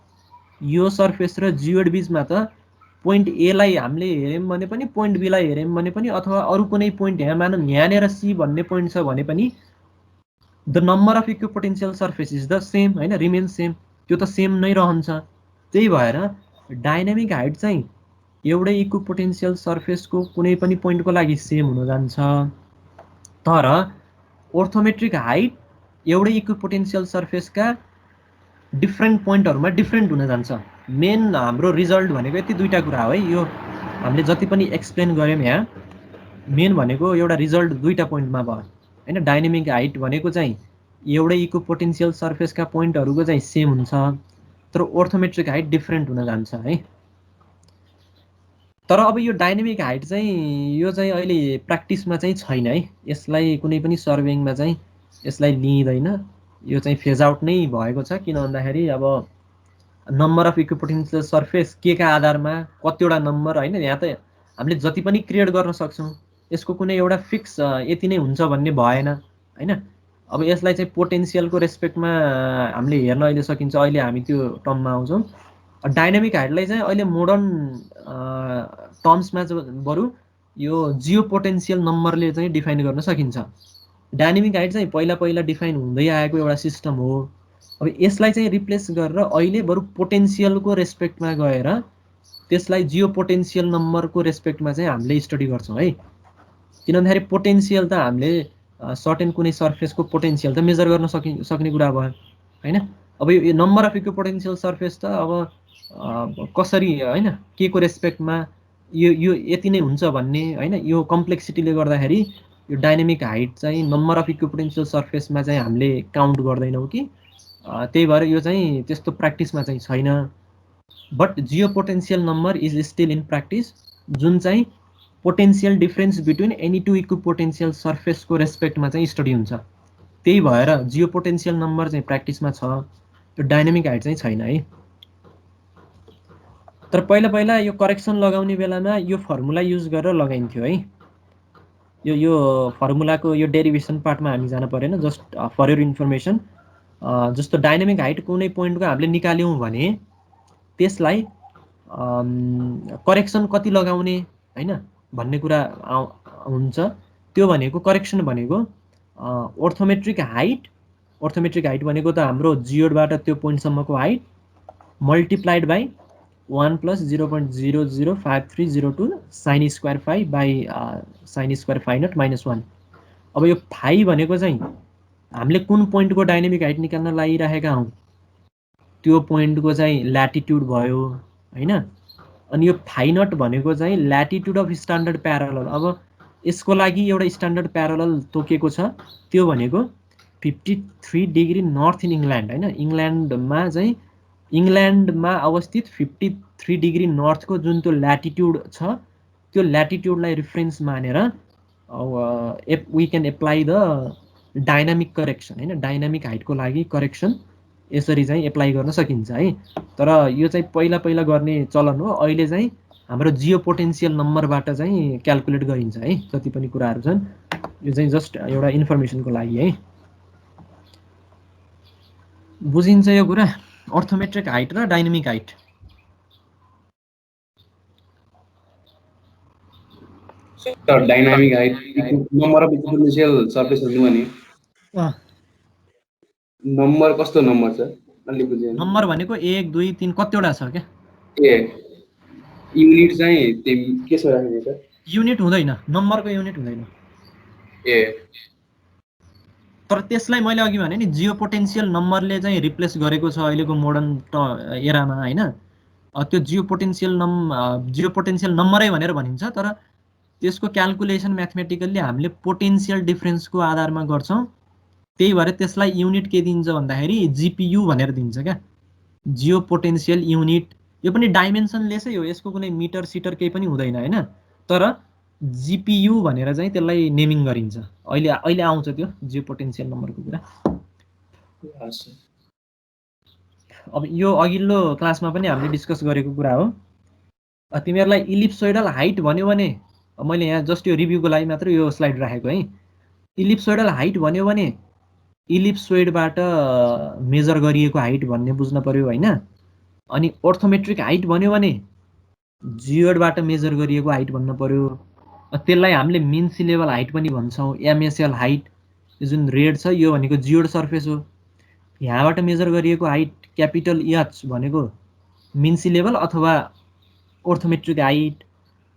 यो सर्फेस र जियोड बीचमा त पोइन्ट ए लाई हामीले हेर्यौं भने पनि पोइन्ट बी लाई हेर्यौं भने पनि अथवा अरू कुनै पोइन्ट यहाँ मानौं यहाँनेर सी भन्ने पोइन्ट छ भने पनि the number of equipotential surface is the same हैन, रिमेन सेम। त्यो त सेम नै रहन्छ। त्यही भएर डाइनामिक हाइट चाहिँ एउटै इक्विपोटेन्शियल सर्फेसको कुनै पनि पोइन्टको लागि सेम हुन जान्छ। तर अर्थोमेट्रिक हाइट एउटै इक्विपोटेन्शियल सर्फेसका डिफ्रेन्ट पोइन्टहरुमा डिफ्रेन्ट हुन जान्छ। मेन हाम्रो रिजल्ट भनेको यति दुईटा कुरा हो है। यो हामीले जति पनि एक्सप्लेन गर्यौं यहाँ मेन भनेको एउटा रिजल्ट दुईटा पोइन्टमा भयो हैन। डाइनामिक हाइट भनेको चाहिँ एउटै इक्विपोटेन्शियल सर्फेसका पोइन्टहरुको चाहिँ सेम हुन्छ, तर अर्थोमेट्रिक हाइट डिफ्रेन्ट हुन जान्छ है। तर अब यो डाइनामिक हाइट चाहिँ यो चाहिँ अहिले प्र्याक्टिसमा चाहिँ छैन है। यसलाई कुनै पनि सर्वेइङमा चाहिँ यसलाई लिइदैन। यो चाहिँ फेज आउट नै भएको छ। किन भन्दाखेरि अब नम्बर अफ इक्विपोटेन्शियल सर्फेस के का आधारमा कतिवटा नम्बर हैन, यहाँ त हामीले जति पनि क्रिएट गर्न सक्छौं। यसको कुनै एउटा फिक्स यति नै हुन्छ भन्ने भएन हैन। अब यसलाई चाहिँ पोटेन्शियलको रेस्पेक्टमा हामीले हेर्न अहिले सकिन्छ। अहिले हामी त्यो टर्ममा आउँछौं। डाइनामिक हाइटलाई चाहिँ अहिले मोडर्न टर्म्समा बरु यो जियो पोटेन्शियल नम्बरले चाहिँ डिफाइन गर्न सकिन्छ। डाइनामिक हाइट चाहिँ पहिला पहिला डिफाइन हुँदै आएको एउटा सिस्टम हो। अब यसलाई चाहिँ रिप्लेस गरेर अहिले बरु पोटेन्शियलको रेस्पेक्टमा गएर त्यसलाई जियो पोटेन्शियल नम्बरको रेस्पेक्टमा चाहिँ हामीले स्टडी गर्छौं है। किन भन्दाखेरि पोटेन्शियल त हामीले सर्टेन कुनै सर्फेसको पोटेन्शियल त मेजर गर्न सक्ने कुरा भयो हैन। अब यो नम्बर अफ इक्विपोटेन्शियल सर्फेस त अब कसरी हैन के को रेस्पेक्टमा यो यति नै हुन्छ भन्ने हैन, यो कम्प्लेक्सिटीले गर्दाखेरि यो डाइनामिक हाइट चाहिँ नम्बर अफ इक्विपोटेन्शियल सर्फेसमा चाहिँ हामीले काउन्ट गर्दैनौं कि। त्यही भएर यो चाहिँ त्यस्तो प्र्याक्टिसमा चाहिँ छैन। But geopotential number is still in practice, जुन चाहिँ potential difference between any two equipotential सर्फेसको रेस्पेक्टमा चाहिँ स्टडी हुन्छ। त्यही भएर जियो पोटेन्शियल नम्बर चाहिँ प्र्याक्टिसमा छ, त्यो डाइनामिक हाइट चाहिँ छैन है। तर पहिला पहिला यो करेक्सन लगाउने बेलामा यो फर्मुला युज गरेर लगाइन्थ्यो है। यो फर्मुलाको यो डेरिभेसन पार्टमा हामी जान परेन, जस्ट फर योर इन्फर्मेसन। जस्तो डाइनामिक हाइट कुनै पोइन्टको हामीले निकाल्यौँ भने त्यसलाई करेक्सन कति लगाउने हैन भन्ने कुरा हुन्छ। त्यो भनेको करेक्सन भनेको अर्थोमेट्रिक हाइट भनेको त हाम्रो जियोडबाट त्यो पोइन्टसम्मको height multiplied by 1 + 0.005302 sin square phi by sin square phi naught -1। अब यो फाइ भनेको चाहिँ हामीले कुन पोइन्टको डाइनामिक हाइट निकाल्न लागिरहेका हौँ त्यो पोइन्टको चाहिँ ल्याटिट्युड भयो हैन। अनि यो फाइ नट भनेको चाहिँ ल्याटिट्युड अफ स्ट्यान्डर्ड प्यारलल। अब यसको लागि एउटा स्ट्यान्डर्ड प्यारलल तोकेको छ, त्यो भनेको 53 डिग्री नर्थ इन इङ्ल्यान्ड हैन। इङ्ल्यान्डमा अवस्थित 53 डिग्री नर्थको जुन त्यो ल्याटिट्युड छ, त्यो ल्याटिट्युडलाई रिफरेन्स मानेर we can apply the dynamic correction हैन। डाइनामिक हाइटको लागि करेक्सन यसरी चाहिँ एप्लाई गर्न सकिन्छ है। तर यो चाहिँ पहिला पहिला गर्ने चलन हो। अहिले चाहिँ हाम्रो जियो पोटेन्शियल नम्बरबाट चाहिँ क्याल्कुलेट गरिन्छ है जति पनि कुराहरू छन्। यो चाहिँ जस्ट एउटा इन्फर्मेसनको लागि है। बुझिन्छ यो कुरा, अर्थोमेट्रिक हाइट र dynamic height. Sir dynamic height number of equipotential surface भन्नु भने नम्बर कस्तो नम्बर छ अलि बुझेन। नम्बर भनेको 1 2 3 कतिवटा छ क्या? ए युनिट चाहिँ के छ राख्ने सर? युनिट हुँदैन, नम्बरको युनिट हुँदैन। ए तर त्यसलाई मैले अघि भने नि जियो पोटेन्शियल नम्बरले चाहिँ रिप्लेस गरेको छ अहिलेको मोडर्न एरामा हैन। त्यो जियो पोटेन्शियल नम्बरै भनेर भनिन्छ, तर त्यसको क्याल्कुलेसन म्याथमेटिकल्ली हामीले पोटेन्शियल डिफरेन्सको आधारमा गर्छौँ। त्यही भएर त्यसलाई युनिट के दिन्छ भन्दाखेरि जिपियु भनेर दिन्छ क्या, जियो पोटेन्शियल युनिट। यो पनि डाइमेन्सनलेसै हो, यसको कुनै मिटर सिटर केही पनि हुँदैन हैन। तर जिपियु भनेर चाहिँ त्यसलाई नेमिङ गरिन्छ। अहिले आउँछ त्यो जियो पोटेन्शियल नम्बरको कुरा। अब यो अघिल्लो क्लासमा पनि हामीले डिस्कस गरेको कुरा हो। तिमीहरूलाई इलिप्सोइडल हाइट भन्यो भने, मैले यहाँ जस्ट यो रिभ्यूको लागि मात्र यो स्लाइड राखेको है। इलिप्सोइडल हाइट भन्यो भने इलिप्सोइडबाट मेजर गरिएको हाइट भन्ने बुझ्न पर्यो हैन। अनि अर्थोमेट्रिक हाइट भन्यो भने जियोडबाट मेजर गरिएको हाइट भन्न पर्यो। त्यसलाई हामीले मिन सी लेभल हाइट पनि भन्छौँ, एमएसएल हाइट। यो जुन रेड छ यो भनेको जियोड सर्फेस हो। यहाँबाट मेजर गरिएको हाइट क्यापिटल एच भनेको मिन सी लेभल अथवा अर्थोमेट्रिक हाइट।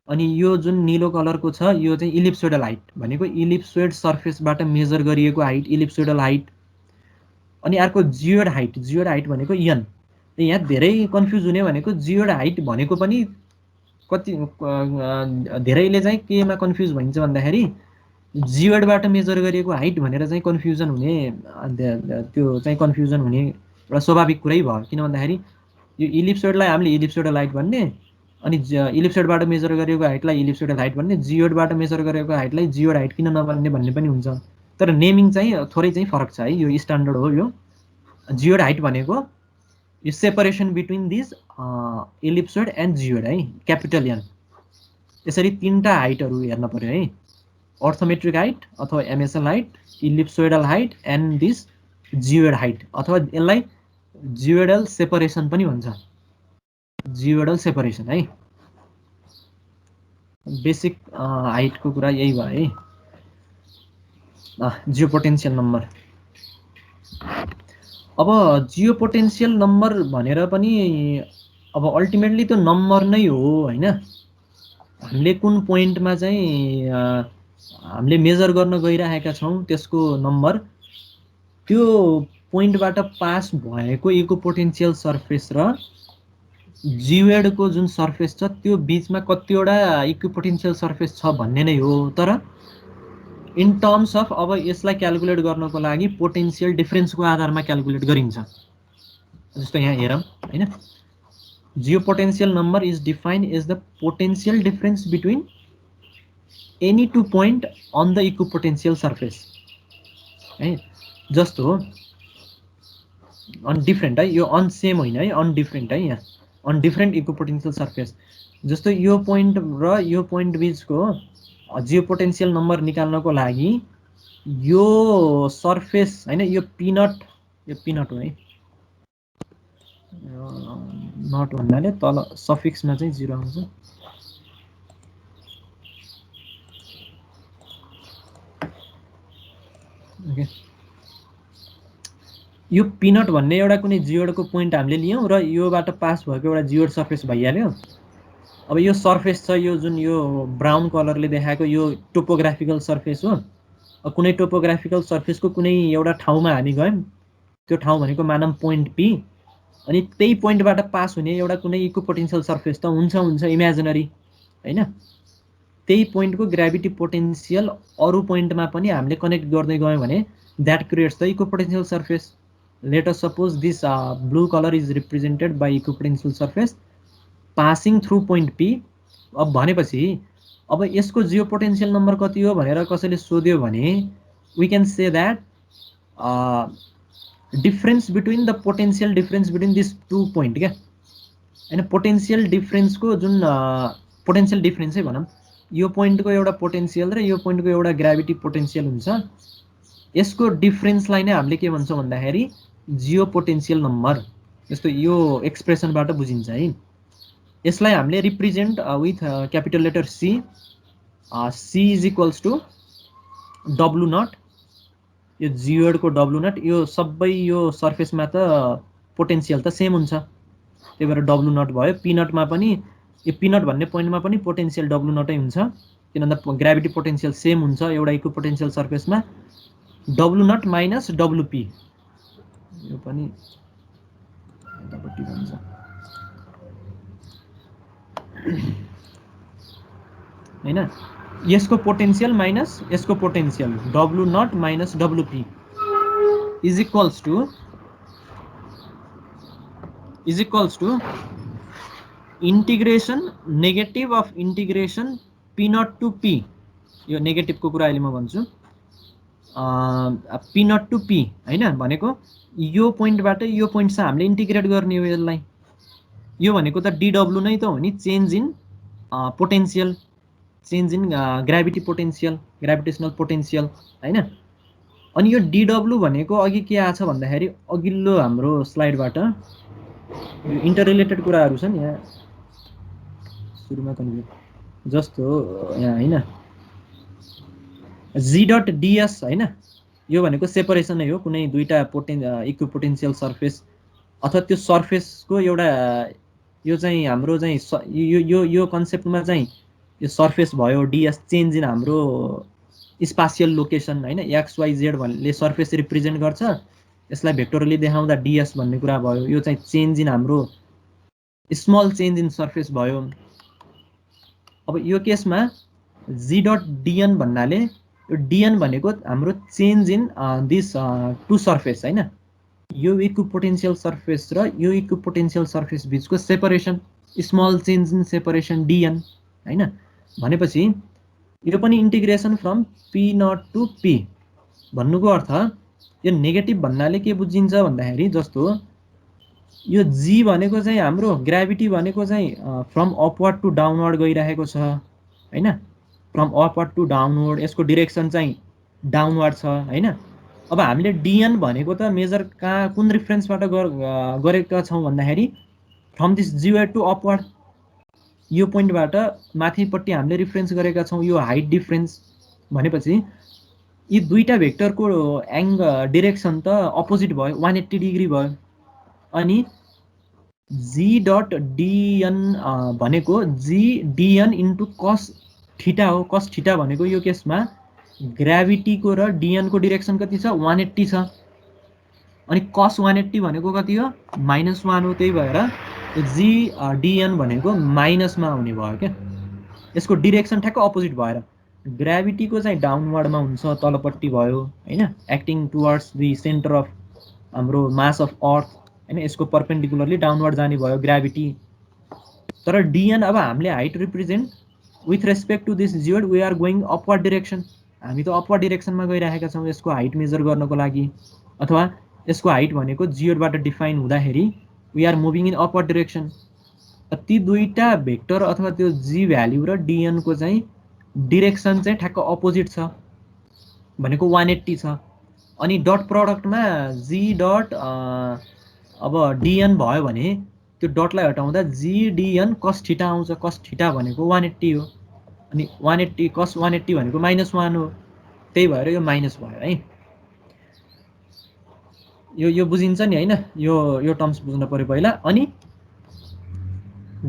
अनि यो जुन निलो कलरको छ यो चाहिँ इलिप्सोइडल हाइट भनेको इलिप्सोइड सर्फेसबाट मेजर गरिएको हाइट इलिप्सोइडल हाइट। अनि अर्को जियोड हाइट भनेको एन। यहाँ धेरै कन्फ्युज हुने भनेको जियोड हाइट भनेको पनि कति धेरैले चाहिँ केमा कन्फ्युज भइन्छ भन्दाखेरि जियोडबाट मेजर गरिएको हाइट भनेर चाहिँ कन्फ्युजन हुने, त्यो चाहिँ कन्फ्युजन हुने एउटा स्वाभाविक कुरै भयो। किन भन्दाखेरि यो इलिप्सोइडलाई हामीले इलिप्सोइडल हाइट भन्ने, अनि इलिप्सोइडबाट मेजर गरेको हाइटलाई इलिप्सोइडल हाइट भन्ने, जियोडबाट मेजर गरेको हाइटलाई जियोड हाइट किन नभन्ने भन्ने पनि हुन्छ। तर नेमिङ चाहिँ थोरै चाहिँ फरक छ है, यो स्ट्यान्डर्ड हो। यो जियोड हाइट भनेको यो separation between this ellipsoid and geoid है, क्यापिटल एन। यसरी तीनटा हाइटहरू हेर्न पर्यो है, अर्थोमेट्रिक हाइट अथवा MSL height, ellipsoidal height and this geoid height, अथवा यसलाई जियोडल सेपरेसन पनि भन्छ, जियोडल सेपरेसन है। बेसिक हाइटको कुरा यही भयो है। Jio potential number. अब जियो पोटेन्शियल नम्बर भनेर पनि अब अल्टिमेटली त्यो नम्बर नै हो हैन। हामीले कुन पोइन्टमा चाहिँ हामीले मेजर गर्न गइरहेका छौँ त्यसको नम्बर, त्यो पोइन्टबाट पास भएको इको पोटेन्शियल सर्फेस र जियोडको जुन सर्फेस छ त्यो बिचमा कतिवटा इको पोटेन्शियल सर्फेस छ भन्ने नै हो। तर इन टर्म्स अफ अब यसलाई क्याल्कुलेट गर्नको लागि पोटेन्शियल डिफरेन्सको आधारमा क्याल्कुलेट गरिन्छ। जस्तो यहाँ हेरौँ हैन, geopotential number is defined as the potential difference between any two point on the equipotential surface है। जस्तो अन डिफ्रेन्ट है, यो अन सेम होइन है, अन डिफ्रेन्ट है, यहाँ अन डिफ्रेन्ट इक्विपोटेन्शियल सर्फेस। जस्तो यो पोइन्ट र यो पोइन्ट बिचको जियो पोटेन्शियल नम्बर निकाल्नको लागि यो सर्फेस होइन, यो पिनट हो है, नट भन्नाले तल सफिक्समा चाहिँ 0 आउँछ। ओके, यो पिनट भन्ने एउटा कुनै जियोडको पोइन्ट हामीले लियौँ र योबाट पास भएको एउटा जियोड सर्फेस भइहाल्यो। अब यो सर्फेस छ, यो जुन यो ब्राउन कलरले देखाएको यो टोपोग्राफिकल सर्फेस हो। कुनै टोपोग्राफिकल सर्फेसको कुनै एउटा ठाउँमा हामी गयौँ, त्यो ठाउँ भनेको मानौँ पोइन्ट पी, अनि त्यही पोइन्टबाट पास हुने एउटा कुनै इक्विपोटेन्शियल सर्फेस त हुन्छ इमेजिनरी हैन। त्यही पोइन्टको ग्रेभिटी पोटेन्शियल अरू पोइन्टमा पनि हामीले कनेक्ट गर्दै गयौँ भने that creates the equipotential surface. Late us suppose this blue colour is represented by equipotential surface passing through point P. अब भनेपछि अब यसको जियो पोटेन्शियल नम्बर कति हो भनेर कसैले सोध्यो भने we can say that difference between the potential difference between this two point क्या हैन। पोटेन्शियल डिफरेन्सको जुन पोटेन्शियल डिफरेन्सै भनौँ, यो पोइन्टको एउटा पोटेन्शियल र यो पोइन्टको एउटा ग्राभिटी पोटेन्शियल हुन्छ, यसको डिफरेन्सलाई नै हामीले के भन्छौँ भन्दाखेरि जियो पोटेन्शियल नम्बर। जस्तो यो एक्सप्रेसनबाट बुझिन्छ है। यसलाई हामीले represent with capital letter C, C is equals to W not, यो जियोडको डब्लु नट, यो सबै यो सर्फेसमा त पोटेन्शियल त सेम हुन्छ, त्यही भएर डब्लु नट भयो। पिनटमा पनि यो पिनट भन्ने पोइन्टमा पनि पोटेन्शियल डब्लु नटै हुन्छ, किन भन्दा ग्राभिटी पोटेन्शियल सेम हुन्छ एउटा इक्विपोटेन्शियल सर्फेसमा। डब्लु नट माइनस डब्लुपी, यो पनि यतापट्टि हुन्छ हैन। यसको पोटेन्शियल माइनस यसको potential W naught minus W P is equals to integration negative of integration P naught to P. यो नेगेटिभको कुरा अहिले म भन्छु, पी नट टू पी हैन भनेको यो पोइन्टबाट यो पोइन्टसम्म हामीले इन्टिग्रेट गर्ने हो यसलाई। यो भनेको त डीडब्ल्यू नै त हो नि, change in potential, change in gravity potential, gravitational potential हैन। अनि यो डीडब्ल्यू भनेको अघि के आछ भन्दाखेरि अघिल्लो हाम्रो स्लाइडबाट यो इन्टर रिलेटेड कुराहरू छन् यहाँ सुरुमा कन्भ्युट जस्तो यहाँ हैन, जी डट डीएस हैन, यो भनेको सेपरेसन नै हो कुनै दुईटा इक्विपोटेन्शियल सर्फेस अथवा त्यो सर्फेसको एउटा यो चाहिँ हाम्रो चाहिँ यो कन्सेप्टमा चाहिँ यो सर्फेस भयो डीएस चेन्ज इन हाम्रो स्पासियल लोकेसन हैन, एक्स वाई जेड भन्ने सर्फेस रिप्रेजेन्ट गर्छ, यसलाई भेक्टोरली देखाउँदा डीएस भन्ने कुरा भयो। यो चाहिँ चेन्ज इन हाम्रो स्मल चेन्ज इन सर्फेस भयो। अब यो केसमा जी डट डिएन भन्नाले यो डिएन भनेको हाम्रो change in this two surface हैन, यो इक्विपोटेन्शियल सर्फेस र यो इक्विपोटेन्शियल सर्फेस बीचको separation, small change in separation dn हैन। भनेपछि यो पनि integration from p naught to p भन्नुको अर्थ यो नेगेटिभ भन्नाले के बुझिन्छ भन्दाखेरि जस्तो यो जी भनेको चाहिँ हाम्रो ग्राभिटी भनेको चाहिँ फ्रम अपवर्ड टु डाउनवर्ड गइरहेको छ हैन, फ्रम अपवर्ड टु डाउनवर्ड, यसको डिरेक्सन चाहिँ डाउनवर्ड छ हैन। अब हामीले डिएन भनेको त मेजर कहाँ कुन रिफरेन्सबाट गरेका छौँ भन्दाखेरि from this geo to upward, यो पोइन्टबाट माथिपट्टि हामीले रिफरेन्स गरेका छौँ, यो हाइट डिफरेन्स भनेपछि यी दुईटा भेक्टरको डिरेक्सन त अपोजिट भयो, 180 डिग्री भयो। अनि जी डट डिएन भनेको जी डिएन इन्टु कस थीटा हो। कस थीटा भनेको यो केसमा ग्राभिटीको र डिएनको डिरेक्सन कति छ 180 छ, अनि कस 180 भनेको कति हो -1 हो, त्यही भएर जी डिएन भनेको माइनसमा आउने भयो क्या, यसको डिरेक्सन ठ्याक्क अपोजिट भएर। ग्राभिटीको चाहिँ डाउनवर्डमा हुन्छ, तलपट्टि भयो हैन, acting towards the centre of हाम्रो मास अफ अर्थ हैन, यसको परपेन्डिकुलरली डाउनवर्ड जाने भयो ग्राभिटी। तर डिएन अब हामीले height represent with respect to this geoid we are going upward direction, हामी त अपवर्ड डिरेक्सनमा गइरहेका छौँ यसको हाइट मेजर गर्नको लागि, अथवा यसको हाइट भनेको जियोबाट डिफाइन हुँदाखेरि we are moving in upward direction. ती दुईटा भेक्टर अथवा त्यो जी भ्याल्यु र डिएनको चाहिँ डिरेक्सन चाहिँ ठ्याक्क अपोजिट छ भनेको 180 छ। अनि डट प्रडक्टमा जी डट अब डिएन भयो भने त्यो डटलाई हटाउँदा जी डिएन कस थीटा आउँछ। कस थीटा भनेको 180 हो, अनि 180 कस 180 भनेको -1 हो, त्यही भएर यो माइनस भयो है। यो बुझिन्छ नि हैन? यो टर्म्स बुझ्न पर्यो पहिला। अनि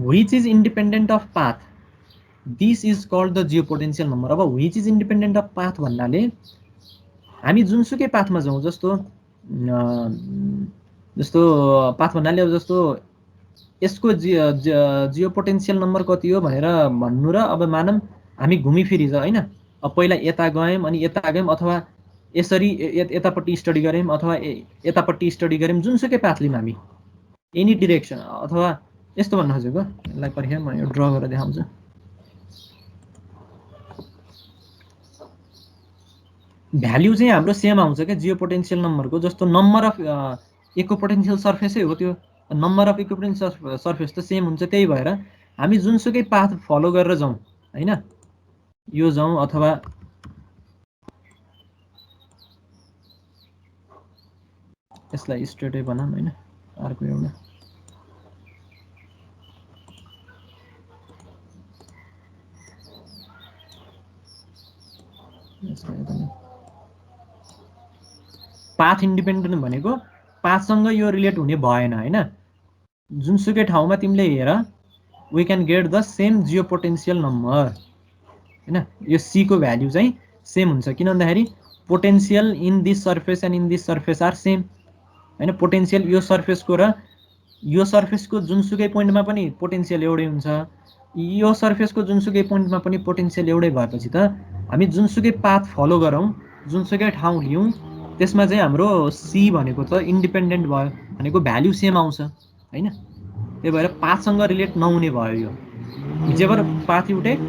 which is independent of path, this is called the geopotential number। अब which is independent of path भन्नाले हामी जुनसुकै पाथमा जाउँ, जस्तो पाथ भन्नाले अब जस्तो यसको जियोपोटेन्शियल नम्बर कति हो भनेर भन्नु र अब मानौँ हामी घुमिफिरी छ हैन, अब पहिला यता गयौँ अनि यता गयौँ, अथवा यसरी यतापट्टि स्टडी गऱ्यौँ अथवा यतापट्टि स्टडी गऱ्यौँ, जुनसुकै पाथ लियौँ हामी एनी डिरेक्सन, अथवा यस्तो भन्न खोजेको यसलाई परीक्षा म यो ड्र गरेर देखाउँछु। भ्याल्यु चाहिँ हाम्रो सेम आउँछ क्या जियोपोटेन्शियल नम्बरको, जस्तो नम्बर अफ इक्विपोटेन्शियल सर्फेसै हो त्यो, नम्बर अफ इक्विपोटेन्शियल सर्फेस त सेम हुन्छ। त्यही भएर हामी जुनसुकै पाथ फलो गरेर जाउँ हैन, यो जाउँ अथवा यसलाई स्ट्रेटै बनाऊँ हैन, अर्को एउटा पाथ इन्डिपेन्डेन्ट भनेको पाथसँग यो रिलेट हुने भएन हैन। जुनसुकै ठाउँमा तिमीले हेर we can get the same geopotential number हैन। यो सी को भ्याल्यु चाहिँ सेम हुन्छ, किन भन्दाखेरि potential in this surface and in this surface are same हैन। पोटेन्शियल यो सर्फेसको र यो सर्फेसको जुनसुकै पोइन्टमा पनि पोटेन्शियल एउटै हुन्छ, यो सर्फेसको जुनसुकै पोइन्टमा पनि पोटेन्शियल एउटै भएपछि त हामी जुनसुकै पाथ फलो गरौँ, जुनसुकै ठाउँ लियौँ, त्यसमा चाहिँ हाम्रो सी भनेको त इन्डिपेन्डेन्ट भयो भनेको भ्याल्यु सेम आउँछ हैन। त्यही भएर पाथसँग रिलेट नहुने भयो यो। whichever path you take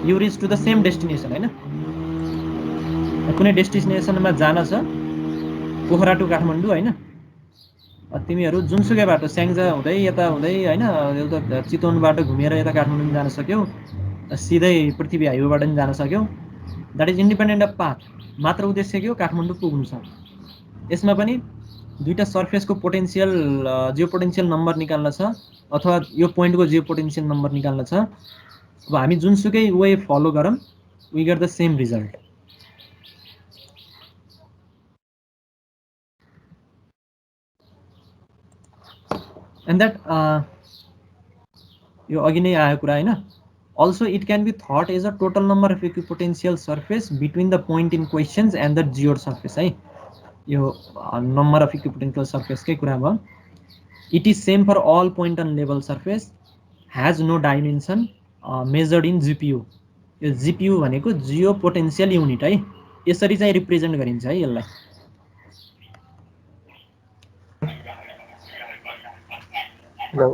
you reach to the same destination हैन। कुनै डेस्टिनेसनमा जान छ, पोखरा टु काठमाडौँ हैन, तिमीहरू जुनसुकै बाटो स्याङ्जा हुँदै यता हुँदै हैन, एउटा चितवनबाट घुमेर यता काठमाडौँ जान सक्यौ, सिधै पृथ्वी हाइवेबाट पनि जान सक्यौ, that is independent of path. मात्र उद्देश्य के हो, काठमाडौँ पुग्नु छ। यसमा पनि दुईटा सर्फेसको पोटेन्शियल जियोपोटेन्शियल नम्बर निकाल्न छ, अथवा यो पोइन्टको जियोपोटेन्शियल नम्बर निकाल्न छ। अब हामी जुनसुकै वे फलो गरौँ we get the same result. And that यो अघि नै आएको कुरा हैन। Also it can be thought as a total number of equipotential surface between the point in questions and the geode surface है। यो number of equipotential surface कै कुरा भयो। It is same for all point on level surface, has no dimension, measured in GPU। यो GPU भनेको Jio potential unit है, यसरी चाहिँ रिप्रेजेन्ट गरिन्छ है यसलाई। हेलो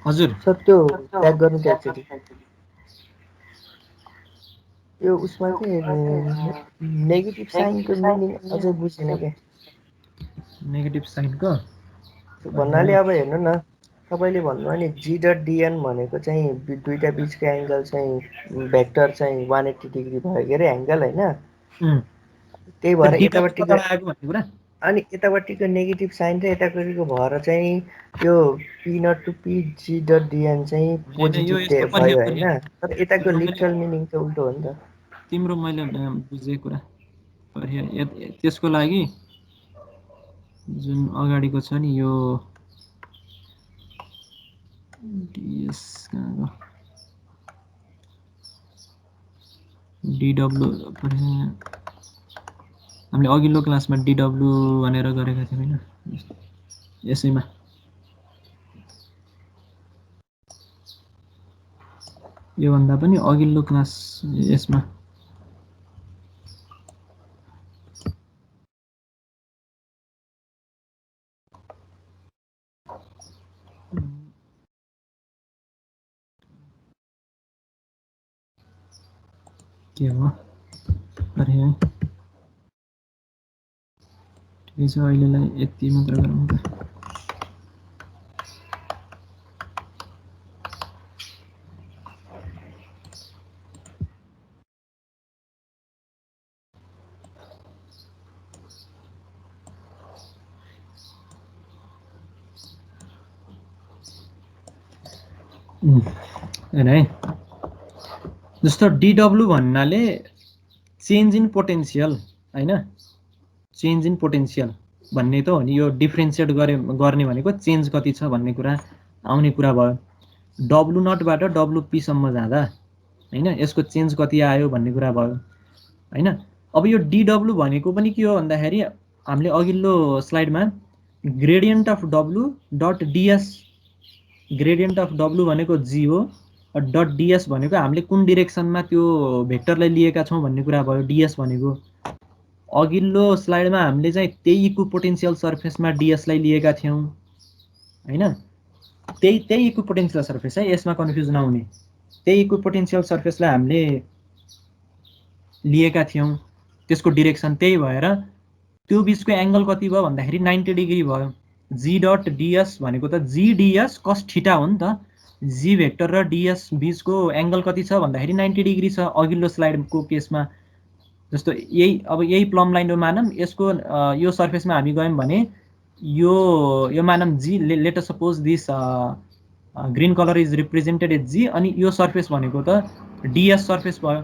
हजुर सर, त्यो ट्याग गर्नु त एकचोटि यो उसमा के नेगेटिभ साइनको मिनिङ अझै बुझेन क्या। नेगेटिभ साइनको भन्नाले अब हेर्नु न, तपाईँले भन्नुभयो नि जी डट डिएन भनेको चाहिँ दुईटा बिचको एङ्गल चाहिँ भेक्टर चाहिँ 180 डिग्री भयो के अरे एङ्गल होइन। त्यही भएर यतापट्टिको अनि यतापट्टिको नेगेटिभ साइन र यतापट्टिको भएर चाहिँ यो p naught to p g dot dn चाहिँ पोजिटिभ भयो होइन। तर यताको लिटरल मिनिङ त उल्टो हो नि त। तिम्रो मैले बुझेको कुरा त्यसको लागि जुन अगाडिको छ नि यो डिएस डिडब्लु हामीले अघिल्लो क्लासमा डिडब्लु भनेर गरेका थियौँ हैन, यसैमा योभन्दा पनि अघिल्लो क्लास यसमा के हो गरे है ठिकै छ अहिलेलाई यति मात्र गरौँ त हैन है जस्तो DW भन्नाले चेन्ज इन पोटेन्शियल हैन चेन्ज इन पोटेन्शियल भन्ने त हो नि यो डिफरेन्सिएट गर्ने भनेको चेन्ज कति छ भन्ने कुरा आउने कुरा भयो W0 बाट WP सम्म जाँदा हैन यसको चेन्ज कति आयो भन्ने कुरा भयो हैन अब यो DW भनेको पनि के हो भन्दाखेरि हामीले अघिल्लो स्लाइडमा gradient of W dot DS gradient of W भनेको G हो डट DS भनेको हामीले कुन डिरेक्सनमा त्यो भेक्टरलाई लिएका छौं भन्ने कुरा भयो DS भनेको अघिल्लो स्लाइडमा हामीले चाहिँ त्यही इक्विपोटेन्शियल सर्फेसमा DS लाई लिएका थियौं हैन त्यही इक्विपोटेन्शियल सर्फेस है यसमा कन्फ्युज नहुने त्यही इक्विपोटेन्शियल सर्फेसलाई हामीले लिएका थियौं त्यसको डिरेक्सन त्यही भएर त्यो बीचको एंगल कति भयो भन्दाखेरि 90 डिग्री भयो G डट DS भनेको त GDS cos थीटा हो नि त G भेक्टर र DS बीचको एंगल कति छ भन्दाखेरि 90 डिग्री छ अघिल्लो स्लाइडको केसमा जस्तो यही प्लम लाइन मानम यसको यो सर्फेसमा हामी गयौं भने यो मानम G let us suppose this green colour is represented as G अनि यो सर्फेस भनेको त DS सर्फेस भयो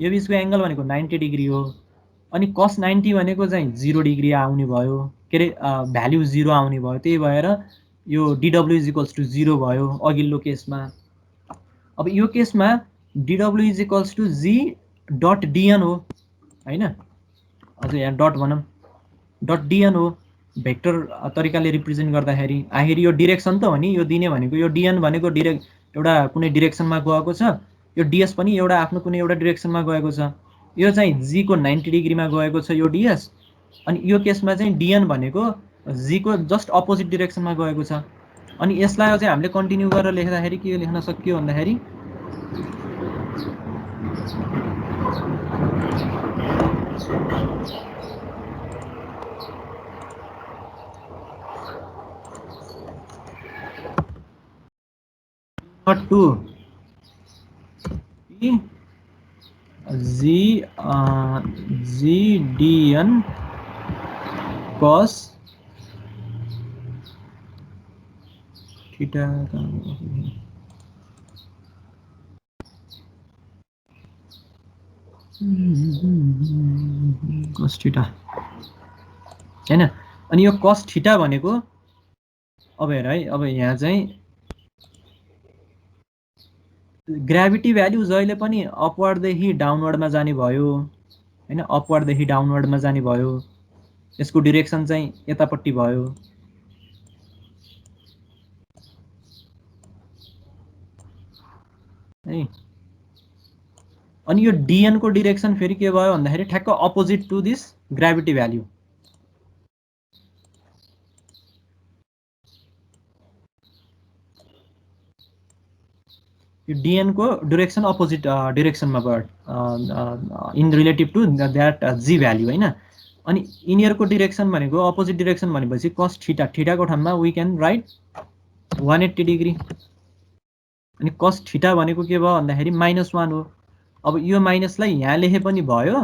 यो बीचको एंगल भनेको 90 डिग्री हो अनि cos 90 भनेको चाहिँ 0 डिग्री आउने भयो के रे भ्यालु 0 आउने भयो त्यही भएर यो DW = 0 भयो अघिल्लो केसमा अब यो केसमा DW = G डट DN हो हैन अझ यहाँ डट भनम डट DN हो भेक्टर तरिकाले रिप्रेजेन्ट गर्दाखेरि आखिर यो डिरेक्सन त हो नि यो दिने भनेको यो DN भनेको एउटा कुनै डिरेक्सनमा गएको छ यो DS पनि एउटा आफ्नो कुनै एउटा डिरेक्सनमा गएको छ यो चाहिँ G को 90 डिग्रीमा गएको छ यो DS अनि यो केसमा चाहिँ DN भनेको G को जस्ट अपोजिट डिरेक्सनमा गएको छ अनि यसलाई चाहिँ हामीले कन्टिन्यू गरेर लेख्दाखेरि के लेख्न सकियो भन्दाखेरि to GDN cos theta cos theta हैन अनि यो cos थीटा भनेको अब हेर है अब यहाँ चाहिँ ग्राभिटी भ्यालु जहिले पनि अपवर्डदेखि डाउनवर्डमा जाने भयो हैन अपवर्डदेखि डाउनवर्डमा जाने भयो यसको डिरेक्सन चाहिँ यतापट्टि भयो है अनि यो DN को डिरेक्सन फेरि के भयो भन्दाखेरि ठ्याक्क opposite to this gravity value यो DN को डिरेक्सन अपोजिट डिरेक्सनमा भयो in relative to that G value हैन अनि इनियरको डिरेक्सन भनेको अपोजिट डिरेक्सन भनेपछि cos थीटा थीटाको ठाउँमा वी क्यान राइट 180 डिग्री अनि cos थीटा भनेको के भयो भन्दाखेरि -1 हो अब यो माइनसलाई यहाँ लेखे पनि भयो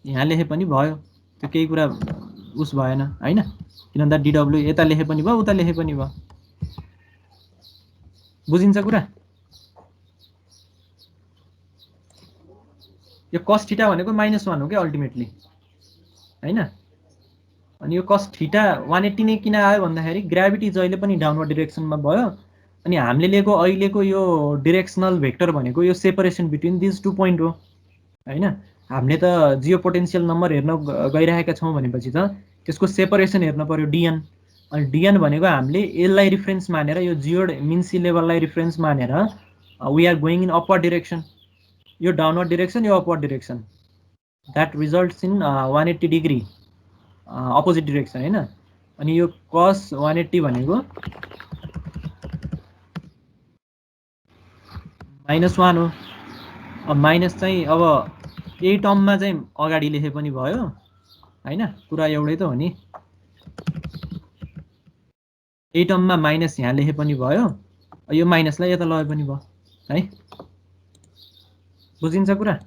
यहाँ लेखे पनि भयो त्यो केही कुरा उस भएन हैन किनभने DW यता लेखे पनि भयो उता लेखे पनि भयो बुझिन्छ कुरा यो cos थीटा भनेको -1 हो के अल्टिमेटली हैन अनि यो cos थीटा 180 नै किन आयो भन्दाखेरि ग्राभिटी जहिले पनि डाउनवर्ड डिरेक्सनमा भयो अनि हामीले लिएको अहिलेको यो डिरेक्सनल भेक्टर भनेको यो separation between this two point हो हैन हामीले त जियो पोटेन्शियल नम्बर हेर्न गइरहेका छौं भनेपछि त त्यसको सेपरेसन हेर्न पर्यो DN अनि DN भनेको हामीले यसलाई रिफरेन्स मानेर यो जियोड मिन सी लेभललाई रिफरेन्स मानेर we are going in upward direction यो डाउनवर्ड डिरेक्सन यो upward direction that results in 180 degree opposite direction हैन अनि यो cos 180 भनेको -1 हो अब माइनस चाहिँ अब यही टर्ममा चाहिँ अगाडि लेखे पनि भयो हैन, कुरा एउटै त हो नि। यही टर्ममा माइनस यहाँ लेखे पनि भयो, यो माइनसलाई यता लगे पनि भयो है। बुझिन्छ कुरा?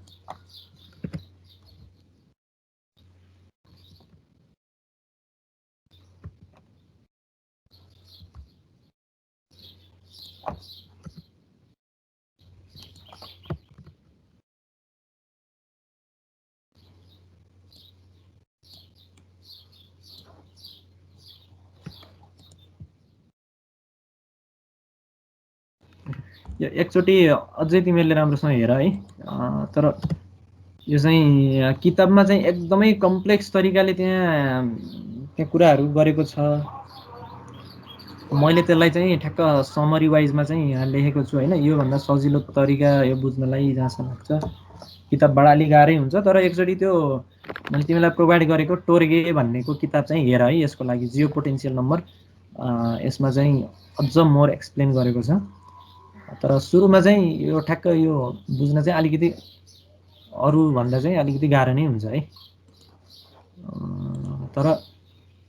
यो एकचोटि अझै तिमीहरूले राम्रोसँग हेर है। तर यो चाहिँ किताबमा चाहिँ एकदमै कम्प्लेक्स तरिकाले त्यहाँ कुराहरू गरेको छ। मैले त्यसलाई चाहिँ ठ्याक्क समरी वाइजमा चाहिँ यहाँ लेखेको छु हैन। योभन्दा सजिलो तरिका यो बुझ्नलाई जहाँसम्म लाग्छ किताबबाट अलिक गाह्रै हुन्छ। तर एकचोटि त्यो मैले तिमीलाई प्रोभाइड गरेको टोर्गे भन्नेको किताब चाहिँ हेर है। यसको लागि जियो पोटेन्सियल नम्बर यसमा चाहिँ अझ मोर एक्सप्लेन गरेको छ। तर सुरुमा चाहिँ यो ठ्याक्क यो बुझ्न चाहिँ अलिकति अरूभन्दा चाहिँ अलिकति गाह्रो नै हुन्छ है। तर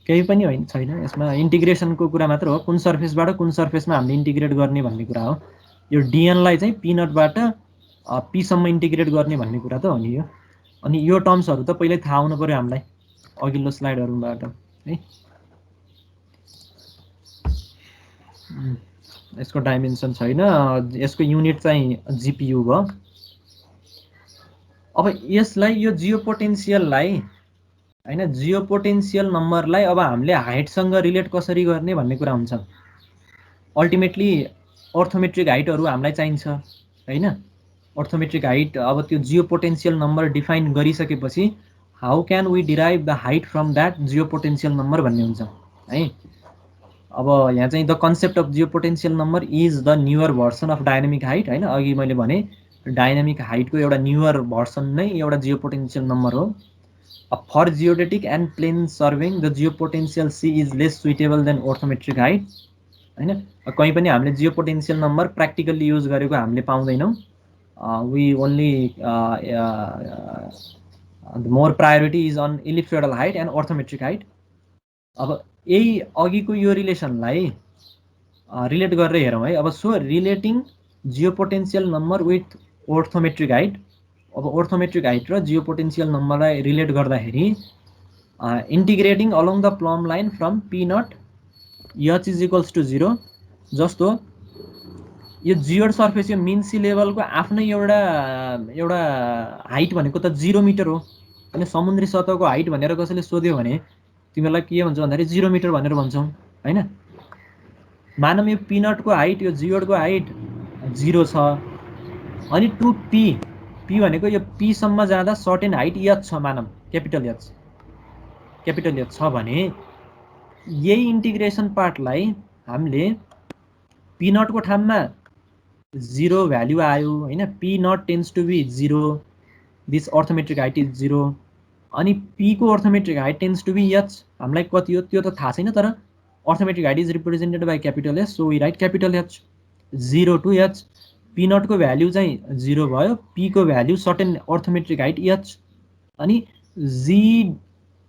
केही पनि होइन, छैन यसमा। इन्टिग्रेसनको कुरा मात्र हो, कुन सर्फेसबाट कुन सर्फेसमा हामीले इन्टिग्रेट गर्ने भन्ने कुरा हो। यो डिएनलाई चाहिँ पी नटबाट पीसम्म इन्टिग्रेट गर्ने भन्ने कुरा त हो नि यो। अनि यो टर्म्सहरू त पहिल्यै थाहा हुनु पर्यो हामीलाई अघिल्लो स्लाइडहरूबाट है। यसको डाइमेन्सन छैन, यसको युनिट चाहिँ जिपियु भयो। अब यसलाई यो जियो पोटेन्सियललाई हैन, जियो पोटेन्सियल नम्बरलाई अब हामीले हाइटसँग रिलेट कसरी गर्ने भन्ने कुरा हुन्छ। अल्टिमेटली अर्थोमेट्रिक हाइटहरू हामीलाई चाहिन्छ हैन। अर्थोमेट्रिक हाइट अब त्यो जियो पोटेन्सियल नम्बर डिफाइन गरिसकेपछि how can we derive the height from that geopotential number भन्ने हुन्छ है। अब यहाँ चाहिँ the concept of geopotential number is the newer version of dynamic height हैन। अघि मैले भने डाइनामिक हाइटको एउटा न्युअर भर्सन नै एउटा जियो पोटेन्सियल नम्बर हो। For geodetic and plane serving the geopotential c is less suitable than orthometric height हैन। कहीँ पनि हामीले geopotential number practically use गरेको हामीले पाउँदैनौँ। We only the more priority is on ellipsoidal height and orthometric height. अब यही अघिको यो रिलेसनलाई रिलेट गरेर हेरौँ है। अब so relating geopotential number with orthometric height. अब अर्थोमेट्रिक हाइट र जियो पोटेन्सियल नम्बरलाई रिलेट गर्दाखेरि integrating along the plumb line from p naught h is equals to 0। जस्तो यो जियोड सर्फेस यो मिन सी लेभलको आफ्नै एउटा हाइट भनेको त 0 मिटर हो होइन। समुद्री सतहको हाइट भनेर कसैले सोध्यो भने तिमीहरूलाई के भन्छ भन्दाखेरि 0 मिटर भनेर भन्छौँ होइन। मानौँ यो पिनटको हाइट यो जियोडको हाइट 0 छ अनि टु पी भनेको यो पीसम्म जाँदा सर्टेन हाइट एच छ मानौँ क्यापिटल एच छ भने यही इन्टिग्रेसन पार्टलाई हामीले पी नटको ठाउँमा 0 भ्याल्यु आयो होइन। P not tends to be 0, this orthometric height is 0। अनि पीको orthometric height tends to be H. हामीलाई कति हो त्यो त थाहा छैन, तर orthometric height is represented by capital S, so we write capital H. 0 to H P नटको भ्याल्यु चाहिँ 0 भयो, पीको value certain orthometric height H. अनि जी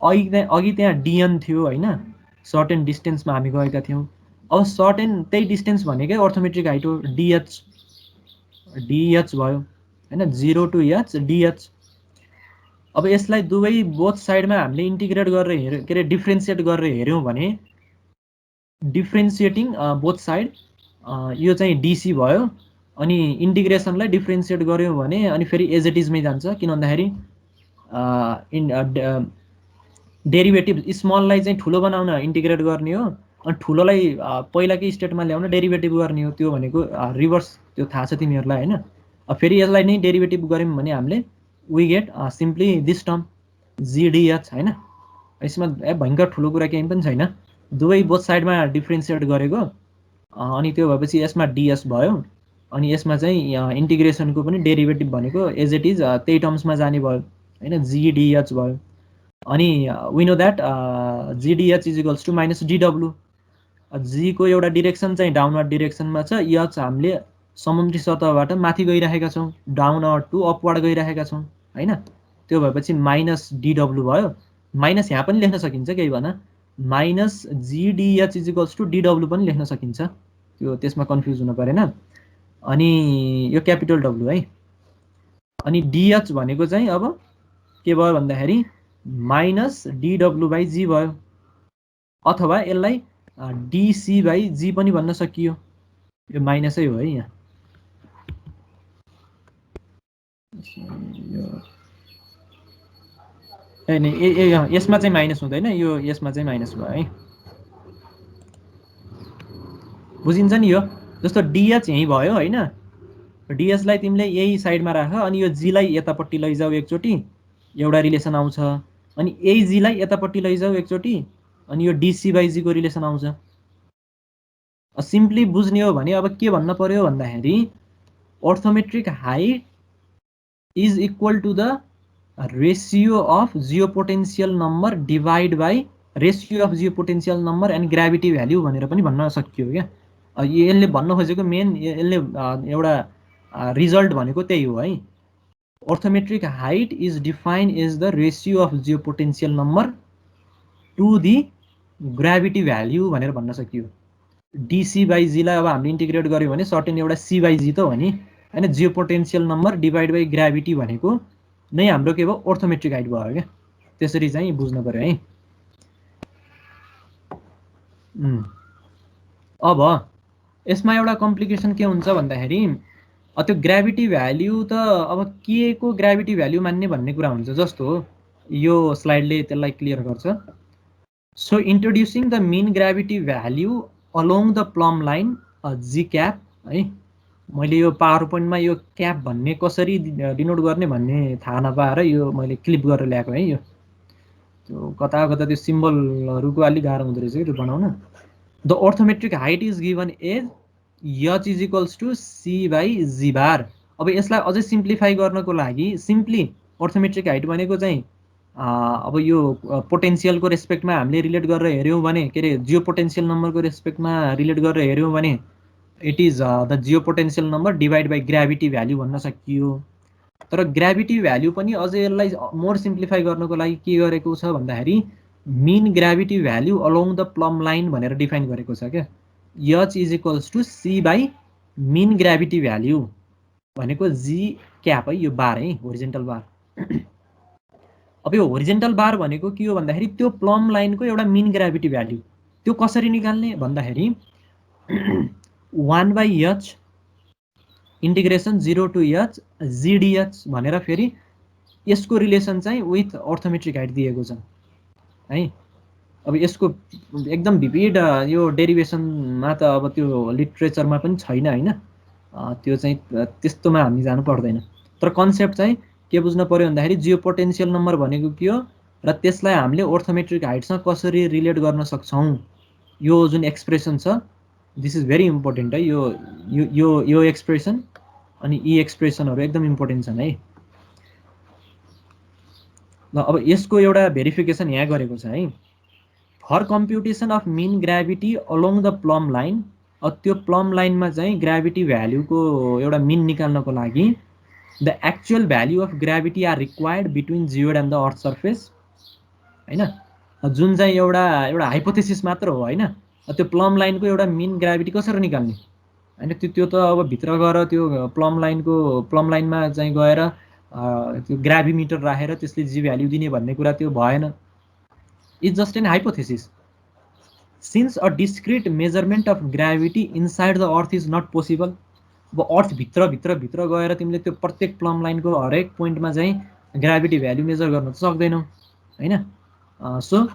अघि त्यहाँ डिएन थियो होइन, सर्टेन डिस्टेन्समा हामी गएका थियौँ। अब सर्टेन त्यही डिस्टेन्स भनेकै अर्थोमेट्रिक हाइट हो, डिएच भयो होइन। 0 टु एच डिएच। अब यसलाई दुवै बोथ साइडमा हामीले इन्टिग्रेट गरेर हेर्यो के अरे डिफ्रेन्सिएट गरेर हेऱ्यौँ भने डिफ्रेन्सिएटिङ बोथ साइड यो चाहिँ डिसी भयो। अनि इन्टिग्रेसनलाई डिफ्रेन्सिएट गऱ्यौँ भने अनि फेरि एजइटिजमै जान्छ, किन भन्दाखेरि डेरिभेटिभ स्मललाई चाहिँ ठुलो बनाउन इन्टिग्रेट गर्ने हो अनि ठुलोलाई पहिलाकै स्टेटमा ल्याउन डेरिभेटिभ गर्ने हो। त्यो भनेको रिभर्स, त्यो थाहा छ तिमीहरूलाई होइन। फेरि यसलाई नै डेरिभेटिभ गऱ्यौँ भने हामीले we get simply this term जिडिएच होइन। यसमा भयङ्कर ठुलो कुरा केही पनि छैन, दुवै बोथ साइडमा डिफ्रेन्सिएट गरेको अनि त्यो भएपछि यसमा डिएस भयो अनि यसमा चाहिँ इन्टिग्रेसनको पनि डेरिभेटिभ भनेको एज इट इज त्यही टर्म्समा जाने भयो होइन, जिडिएच भयो। अनि we know that G D H is equals to minus D W. जीको एउटा डिरेक्सन चाहिँ डाउनवर्ड डिरेक्सनमा छ, एच हामीले समुद्री सतहबाट माथि गइरहेका छौँ, डाउनवर्ड टु अपवर्ड गइरहेका छौँ होइन। त्यो भएपछि माइनस डिडब्लु भयो, माइनस यहाँ पनि लेख्न सकिन्छ केही भएन, minus G D H is equals to D W पनि लेख्न सकिन्छ, त्यो त्यसमा कन्फ्युज हुनु परेन। अनि यो क्यापिटल डब्लु है। अनि डिएच भनेको चाहिँ अब के भयो भन्दाखेरि माइनस डिडब्लु बाई जी भयो, अथवा यसलाई डिसी बाई जी पनि भन्न सकियो, यो माइनसै हो है यहाँ। यसमा चाहिँ माइनस हुँदैन, यो यसमा चाहिँ माइनस भयो है, बुझिन्छ नि यो। जस्तो डिएच यहीँ भयो होइन, डिएचलाई तिमीले यही साइडमा राख, अनि यो जीलाई यतापट्टि लैजाऊ एकचोटि, एउटा रिलेसन आउँछ, अनि यही जीलाई यतापट्टि लैजाऊ एकचोटि, अनि यो डिसी बाई जीको रिलेसन आउँछ। सिम्पली बुझ्ने हो भने अब के भन्न पर्यो भन्दाखेरि orthometric height is equal to the ratio of geopotential number divide by ratio of geopotential number and gravity value भनेर पनि भन्न सकियो क्या। यसले भन्न खोजेको मेन यसले एउटा रिजल्ट भनेको त्यही हो है। Orthometric height is defined as the ratio of geopotential number to the gravity value भनेर भन्न सकियो। डिसी बाई जीलाई अब हामीले इन्टिग्रेट गर्यो भने सर्टेन एउटा सी बाई जी त हो नि होइन, जियोपोटेन्सियल नम्बर डिभाइड बाई ग्राभिटी भनेको नै हाम्रो के भयो अर्थोमेट्रिक हाइट भयो क्या। त्यसरी चाहिँ बुझ्नु पर्यो है। अब यसमा एउटा कम्प्लिकेसन के हुन्छ भन्दाखेरि त्यो ग्राभिटी भ्याल्यु त अब के को ग्राभिटी भ्याल्यु मान्ने भन्ने कुरा हुन्छ। जस्तो यो स्लाइडले त्यसलाई क्लियर गर्छ। So introducing the mean gravity value along the plumb line G cap है। मैले यो पावर पोइन्टमा यो क्याप भन्ने कसरी डिनोट गर्ने भन्ने थाहा नपाएर यो मैले क्लिप गरेर ल्याएको है। यो त्यो कता कता त्यो सिम्बलहरूको अलिक गाह्रो हुँदो रहेछ कि त्यो बनाउन। The orthometric height is given as h is equals to C by g bar. अब यसलाई अझै सिम्प्लिफाई गर्नको लागि सिम्पली अर्थोमेट्रिक हाइट भनेको चाहिँ अब यो पोटेन्सियलको रेस्पेक्टमा हामीले रिलेट गरेर हेऱ्यौँ भने के अरे जियो पोटेन्सियल नम्बरको रेस्पेक्टमा रिलेट गरेर हेऱ्यौँ भने it is the geopotential number divide by gravity value भन्न सकियो। तर ग्राभिटी भ्याल्यु पनि अझै यसलाई मोर सिम्प्लिफाई गर्नको लागि के गरेको छ भन्दाखेरि mean gravity value along the plumb line भनेर डिफाइन गरेको छ क्या। H is equals to C by mean gravity value भनेको जी क्याप है, यो बार है, होरिजेन्टल बार। अब यो होरिजेन्टल बार भनेको के हो भन्दाखेरि त्यो प्लम लाइनको एउटा मिन ग्राभिटी भ्याल्यु। त्यो कसरी निकाल्ने भन्दाखेरि 1 by h integration 0 to h जिडिएच भनेर फेरि यसको रिलेसन चाहिँ विथ अर्थोमेट्रिक हाइट दिएको छ है। अब यसको एकदम भिभिड यो डेरिभेसनमा त अब त्यो लिट्रेचरमा पनि छैन होइन, त्यो चाहिँ त्यस्तोमा हामी जानु पर्दैन। तर कन्सेप्ट चाहिँ के बुझ्नु पर्यो भन्दाखेरि जियो पोटेन्सियल नम्बर भनेको के हो र त्यसलाई हामीले अर्थोमेट्रिक हाइटसँग कसरी रिलेट गर्न सक्छौँ, यो जुन एक्सप्रेसन छ दिस इज भेरी इम्पोर्टेन्ट है। यो यो यो एक्सप्रेसन अनि यी एक्सप्रेसनहरू एकदम इम्पोर्टेन्ट छन् है। ल अब यसको एउटा भेरिफिकेसन यहाँ गरेको छ है। For computation of mean gravity along the plumb line, त्यो प्लम लाइनमा चाहिँ ग्राभिटी भ्याल्युको एउटा मिन निकाल्नको लागि the actual value of gravity are required between geoid and the earth surface होइन, जुन चाहिँ एउटा हाइपोथेसिस मात्र हो होइन। त्यो प्लम लाइनको एउटा मिन ग्राभिटी कसरी निकाल्ने होइन, त्यो त अब भित्र गएर त्यो प्लम लाइनमा चाहिँ गएर त्यो ग्राभिमिटर राखेर त्यसले जी भ्याल्यु दिने भन्ने कुरा त्यो भएन। Is just an hypothesis since a discrete measurement of gravity inside the earth is not possible. अब अर्थ भित्र गएर तिमीले त्यो प्रत्येक प्लम लाइनको हरेक पोइन्टमा चाहिँ ग्राभिटी भ्याल्यु मेजर गर्न त सक्दैनौ होइन। So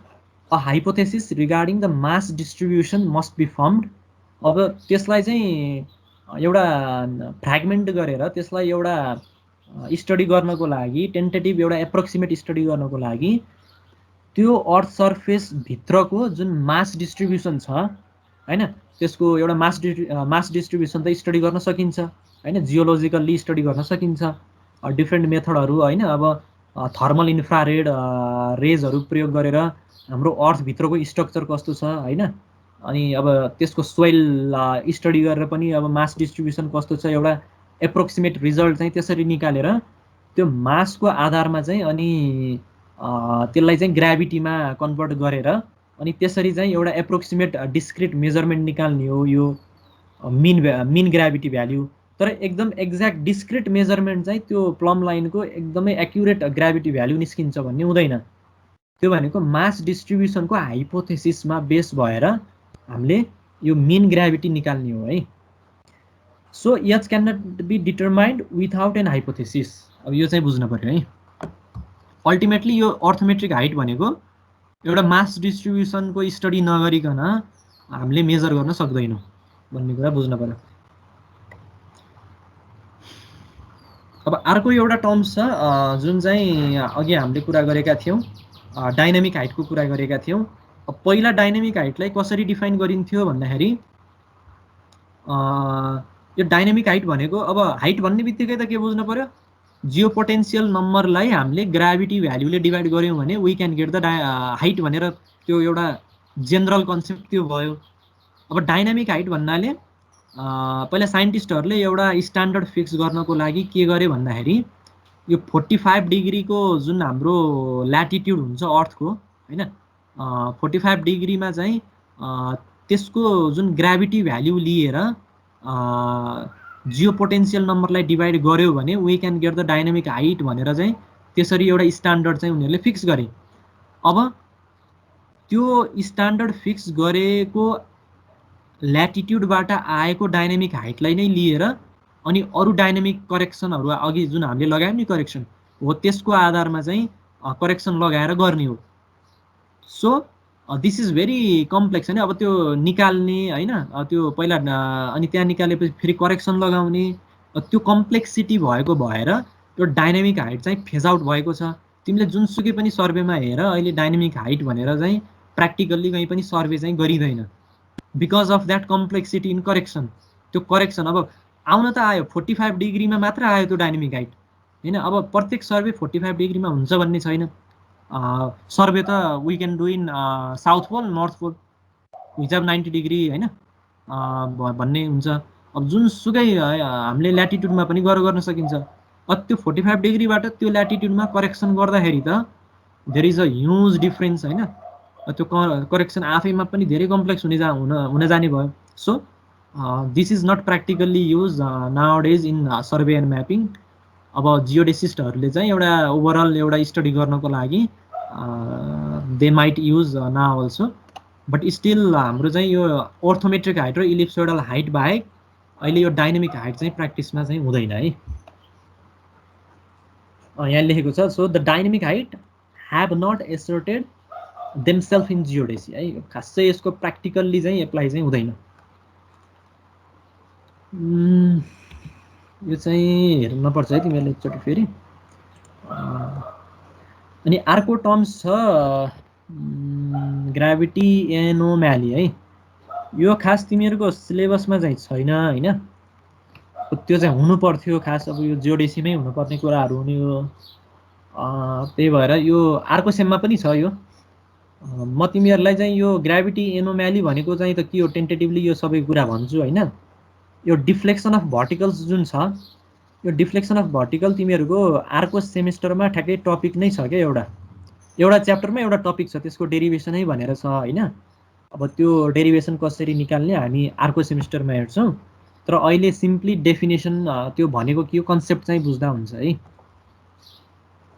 a hypothesis regarding the mass distribution must be formed. अब त्यसलाई चाहिँ एउटा फ्र्यागमेन्ट गरेर त्यसलाई एउटा स्टडी गर्नको लागि, टेन्टेटिभ एउटा एप्रोक्सिमेट स्टडी गर्नको लागि त्यो अर्थ सर्फेस भित्रको जुन मास डिस्ट्रिब्युसन छ होइन, त्यसको एउटा मास डिस्ट्रिब्युसन त स्टडी गर्न सकिन्छ होइन, जियोलोजिकल्ली स्टडी गर्न सकिन्छ डिफ्रेन्ट मेथडहरू होइन। अब थर्मल इन्फ्रारेड रेजहरू प्रयोग गरेर हाम्रो अर्थभित्रको स्ट्रक्चर कस्तो छ होइन, अनि अब त्यसको सोइल स्टडी गरेर पनि अब मास डिस्ट्रिब्युसन कस्तो छ एउटा एप्रोक्सिमेट रिजल्ट चाहिँ त्यसरी निकालेर त्यो मासको आधारमा चाहिँ अनि त्यसलाई चाहिँ ग्राभिटीमा कन्भर्ट गरेर अनि त्यसरी चाहिँ एउटा एप्रोक्सिमेट डिस्क्रिट मेजरमेन्ट निकाल्ने हो यो मिन ग्राभिटी भ्याल्यु। तर एकदम एक्ज्याक्ट डिस्क्रिट मेजरमेन्ट चाहिँ त्यो प्लम लाइनको एकदमै एक्युरेट ग्राभिटी भ्याल्यु निस्किन्छ भन्ने हुँदैन। त्यो भनेको मास डिस्ट्रिब्युसनको हाइपोथेसिसमा बेस भएर हामीले यो मिन ग्राभिटी निकाल्ने हो है। So H can not be determined without an hypothesis. अब यो चाहिँ बुझ्नु पर्यो है। अल्टिमेटली यो अर्थोमेट्रिक हाइट भनेको एउटा मास डिस्ट्रिब्युसनको स्टडी नगरिकन हामीले मेजर गर्न सक्दैनौँ भन्ने कुरा बुझ्नु पर्यो। अब अर्को एउटा टर्म्स छ जुन चाहिँ अघि हामीले कुरा गरेका थियौँ, डाइनामिक हाइटको कुरा गरेका थियौँ। पहिला डाइनामिक हाइटलाई कसरी डिफाइन गरिन्थ्यो भन्दाखेरि यो डाइनामिक हाइट भनेको अब हाइट भन्ने बित्तिकै त के बुझ्नु पर्यो, जियो पोटेन्सियल नम्बरलाई हामीले ग्राभिटी भ्याल्युले डिभाइड गऱ्यौँ भने we can get the height भनेर त्यो एउटा जेनरल कन्सेप्ट त्यो भयो। अब डाइनामिक हाइट भन्नाले पहिला साइन्टिस्टहरूले एउटा स्ट्यान्डर्ड फिक्स गर्नको लागि के गरे भन्दाखेरि यो 45 डिग्रीको जुन हाम्रो ल्याटिट्युड हुन्छ अर्थको हैन, 45 डिग्रीमा चाहिँ त्यसको जुन ग्राभिटी भ्याल्यु लिएर जियो पोटेन्सियल नम्बरलाई डिभाइड गर्यो भने we can get the dynamic height भनेर चाहिँ त्यसरी एउटा स्ट्यान्डर्ड चाहिँ उनीहरूले फिक्स गरे। अब त्यो स्ट्यान्डर्ड फिक्स गरेको ल्याटिट्युडबाट आएको डाइनामिक हाइटलाई नै लिएर अनि अरू डाइनामिक करेक्सनहरू अघि जुन हामीले लगायौँ नि करेक्सन हो त्यसको आधारमा चाहिँ करेक्सन लगाएर गर्ने हो। So this is very complex हैन। अब त्यो निकाल्ने हैन, त्यो पहिला अनि त्यहाँ निकालेपछि फेरि करेक्सन लगाउने, त्यो कम्प्लेक्सिटी भएको भएर त्यो डाइनामिक हाइट चाहिँ फेज आउट भएको छ। तिमीले जुनसुकै पनि सर्वेमा हेर अहिले डाइनामिक हाइट भनेर चाहिँ प्र्याक्टिकल्ली कहीँ पनि सर्वे चाहिँ गरिँदैन because of that complexity in correction. त्यो करेक्सन अब आउन त आयो 45 डिग्रीमा मात्र आयो त्यो डाइनामिक हाइट हैन। अब प्रत्येक सर्वे 45 डिग्रीमा हुन्छ भन्ने छैन। सर्वे त we can do in south pole north pole हिसाब 90 डिग्री हैन भन्ने हुन्छ। अब जुनसुकै हामीले ल्याटिट्युडमा पनि गर्न सकिन्छ। अब त्यो 45 डिग्रीबाट त्यो ल्याटिट्युडमा करेक्सन गर्दाखेरि त there is a huge difference हैन। त्यो करेक्सन आफैमा पनि धेरै कम्प्लेक्स हुन जाने भयो। So this is not practically use nowadays in survey and mapping. अब जियोडेसिस्टहरूले चाहिँ एउटा ओभरअल एउटा स्टडी गर्नको लागि they might use now also, but still हाम्रो चाहिँ यो अर्थोमेट्रिक हाइट र इलिप्सोइडल हाइट बाहेक अहिले यो डाइनामिक हाइट चाहिँ प्र्याक्टिसमा चाहिँ हुँदैन है। यहाँ लेखेको छ so the dynamic height have not asserted themselves in geodesy है। खासै यसको प्र्याक्टिकल्ली चाहिँ एप्लाई चाहिँ हुँदैन। यो चाहिँ हेर्नुपर्छ है तिमीहरूले एकचोटि फेरि। अनि अर्को टर्म्स छ ग्राभिटी एनोम्याली है। यो खास तिमीहरूको सिलेबसमा चाहिँ छैन हैन, त्यो चाहिँ हुनु पर्थ्यो खास। अब यो जियोडेसीमै हुनुपर्ने कुराहरू हुने हो, त्यही भएर यो अर्को सेममा पनि छ यो। म तिमीहरूलाई चाहिँ यो ग्राभिटी एनोम्याली भनेको चाहिँ त के हो टेन्टेटिभली यो सबै कुरा भन्छु हैन। यो डिफ्लेक्सन अफ भर्टिकल्स जुन छ, यो डिफ्लेक्सन अफ भर्टिकल तिमीहरूको अर्को सेमेस्टरमा ठ्याक्कै टपिक नै छ क्या। एउटा च्याप्टरमा एउटा टपिक छ, त्यसको डेरिभेसनै भनेर छ हैन। अब त्यो डेरिभेसन कसरी निकाल्ने हामी अर्को सेमेस्टरमा हेर्छौँ। तर अहिले सिम्पली डेफिनेसन त्यो भनेको के हो कन्सेप्ट चाहिँ बुझ्दा हुन्छ है।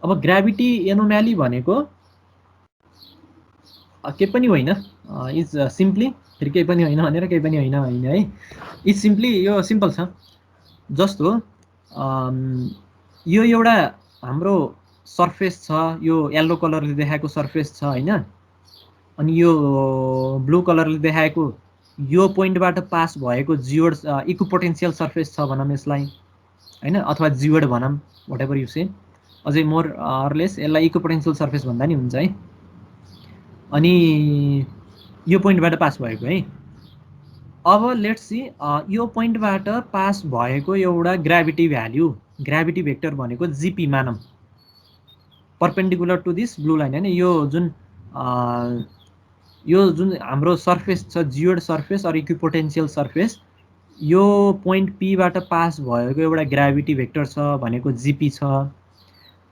अब ग्राभिटी एनोम्याली भनेको के पनि होइन, इज सिम्पली फेरि केही पनि होइन भनेर केही पनि होइन है। इज सिम्पली यो सिम्पल छ जस्तो यो एउटा हाम्रो सर्फेस छ, यो येल्लो कलरले देखाएको सर्फेस छ हैन। अनि यो ब्लू कलरले देखाएको यो पोइन्टबाट पास भएको जियोड इक्विपोटेन्शियल सर्फेस छ भनौँ यसलाई हैन, अथवा जियोड भनौँ व्हाटएभर यु से। अझै मोर अरलेस यसलाई इक्विपोटेन्शियल सर्फेस भन्दा नि हुन्छ है। अनि यो पोइन्टबाट पास भएको है। अब लेट्स सी यो पोइन्टबाट पास भएको एउटा ग्राभिटी भ्याल्यु, ग्राभिटी भेक्टर भनेको जीपी मानौँ, perpendicular to this blue line हैन। यो जुन हाम्रो सर्फेस छ geoid surface or equipotential surface, यो पोइन्ट पीबाट पास भएको एउटा ग्राभिटी भेक्टर छ भनेको जीपी छ।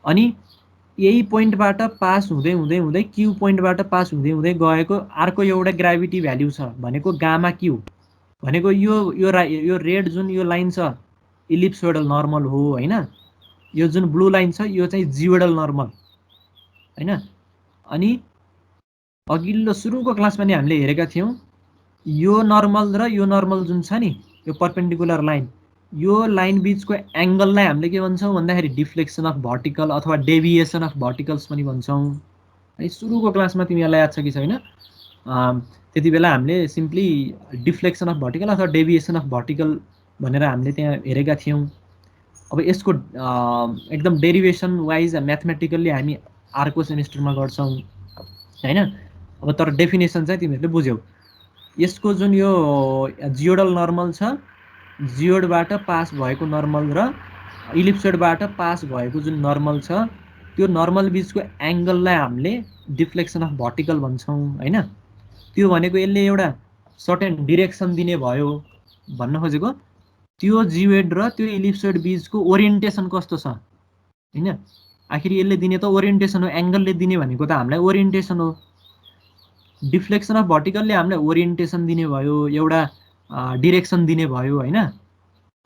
अनि यही पोइन्टबाट पास हुँदै हुँदै हुँदै क्यू पोइन्टबाट पास हुँदै हुँदै गएको अर्को एउटा ग्राभिटी भ्याल्यु छ भनेको गामा क्यू भनेको यो रेड जुन यो लाइन छ इलिप्सोइडल नर्मल हो हैन। यो जुन ब्लू लाइन छ यो चाहिँ जियोइडल नर्मल हैन। अनि अघिल्लो सुरुको क्लासमा नि हामीले हेरेका थियौं यो नर्मल र यो नर्मल जुन छ नि यो परपेन्डिकुलर लाइन यो लाइन बीचको एंगललाई हामीले के भन्छौं भन्दाखेरि डिफ्लेक्सन अफ भर्टिकल अथवा डेभिएसन अफ भर्टिकल्स पनि भन्छौं है। सुरुको क्लासमा तिमीहरुलाई याद छ कि छैन? त्यतिबेला हामीले सिम्पली डिफ्लेक्सन अफ भर्टिकल अथवा डेभिएसन अफ भर्टिकल भनेर हामीले त्यहाँ हेरेका थियौं। अब यसको एकदम डेरिवेसन वाइज म्याथमेटिकल्ली हामी अर्को सेमेस्टरमा गर्छौं हैन। अब तर डेफिनेसन चाहिँ तिमीहरुले बुझ्यौ। यसको जुन यो जियोइडल नर्मल छ जियोइडबाट पास भएको नर्मल र इलिप्सोइडबाट पास भएको जुन नर्मल छ त्यो नर्मल बीचको एंगललाई हामीले डिफ्लेक्सन अफ भर्टिकल भन्छौं हैन। त्यो भनेको यसले एउटा सर्टेन डाइरेक्सन दिने भयो भन्न खोजेको। त्यो जियोइड र त्यो इलिप्सोइड बीचको ओरिएन्टेसन कस्तो छ हैन। आखिर यसले दिने त ओरिएन्टेसन हो, एंगलले दिने भनेको त हामीलाई ओरिएन्टेसन हो। डिफ्लेक्सन अफ भर्टिकलले हामीलाई ओरिएन्टेसन दिने भयो, एउटा डाइरेक्सन दिने भयो हैन।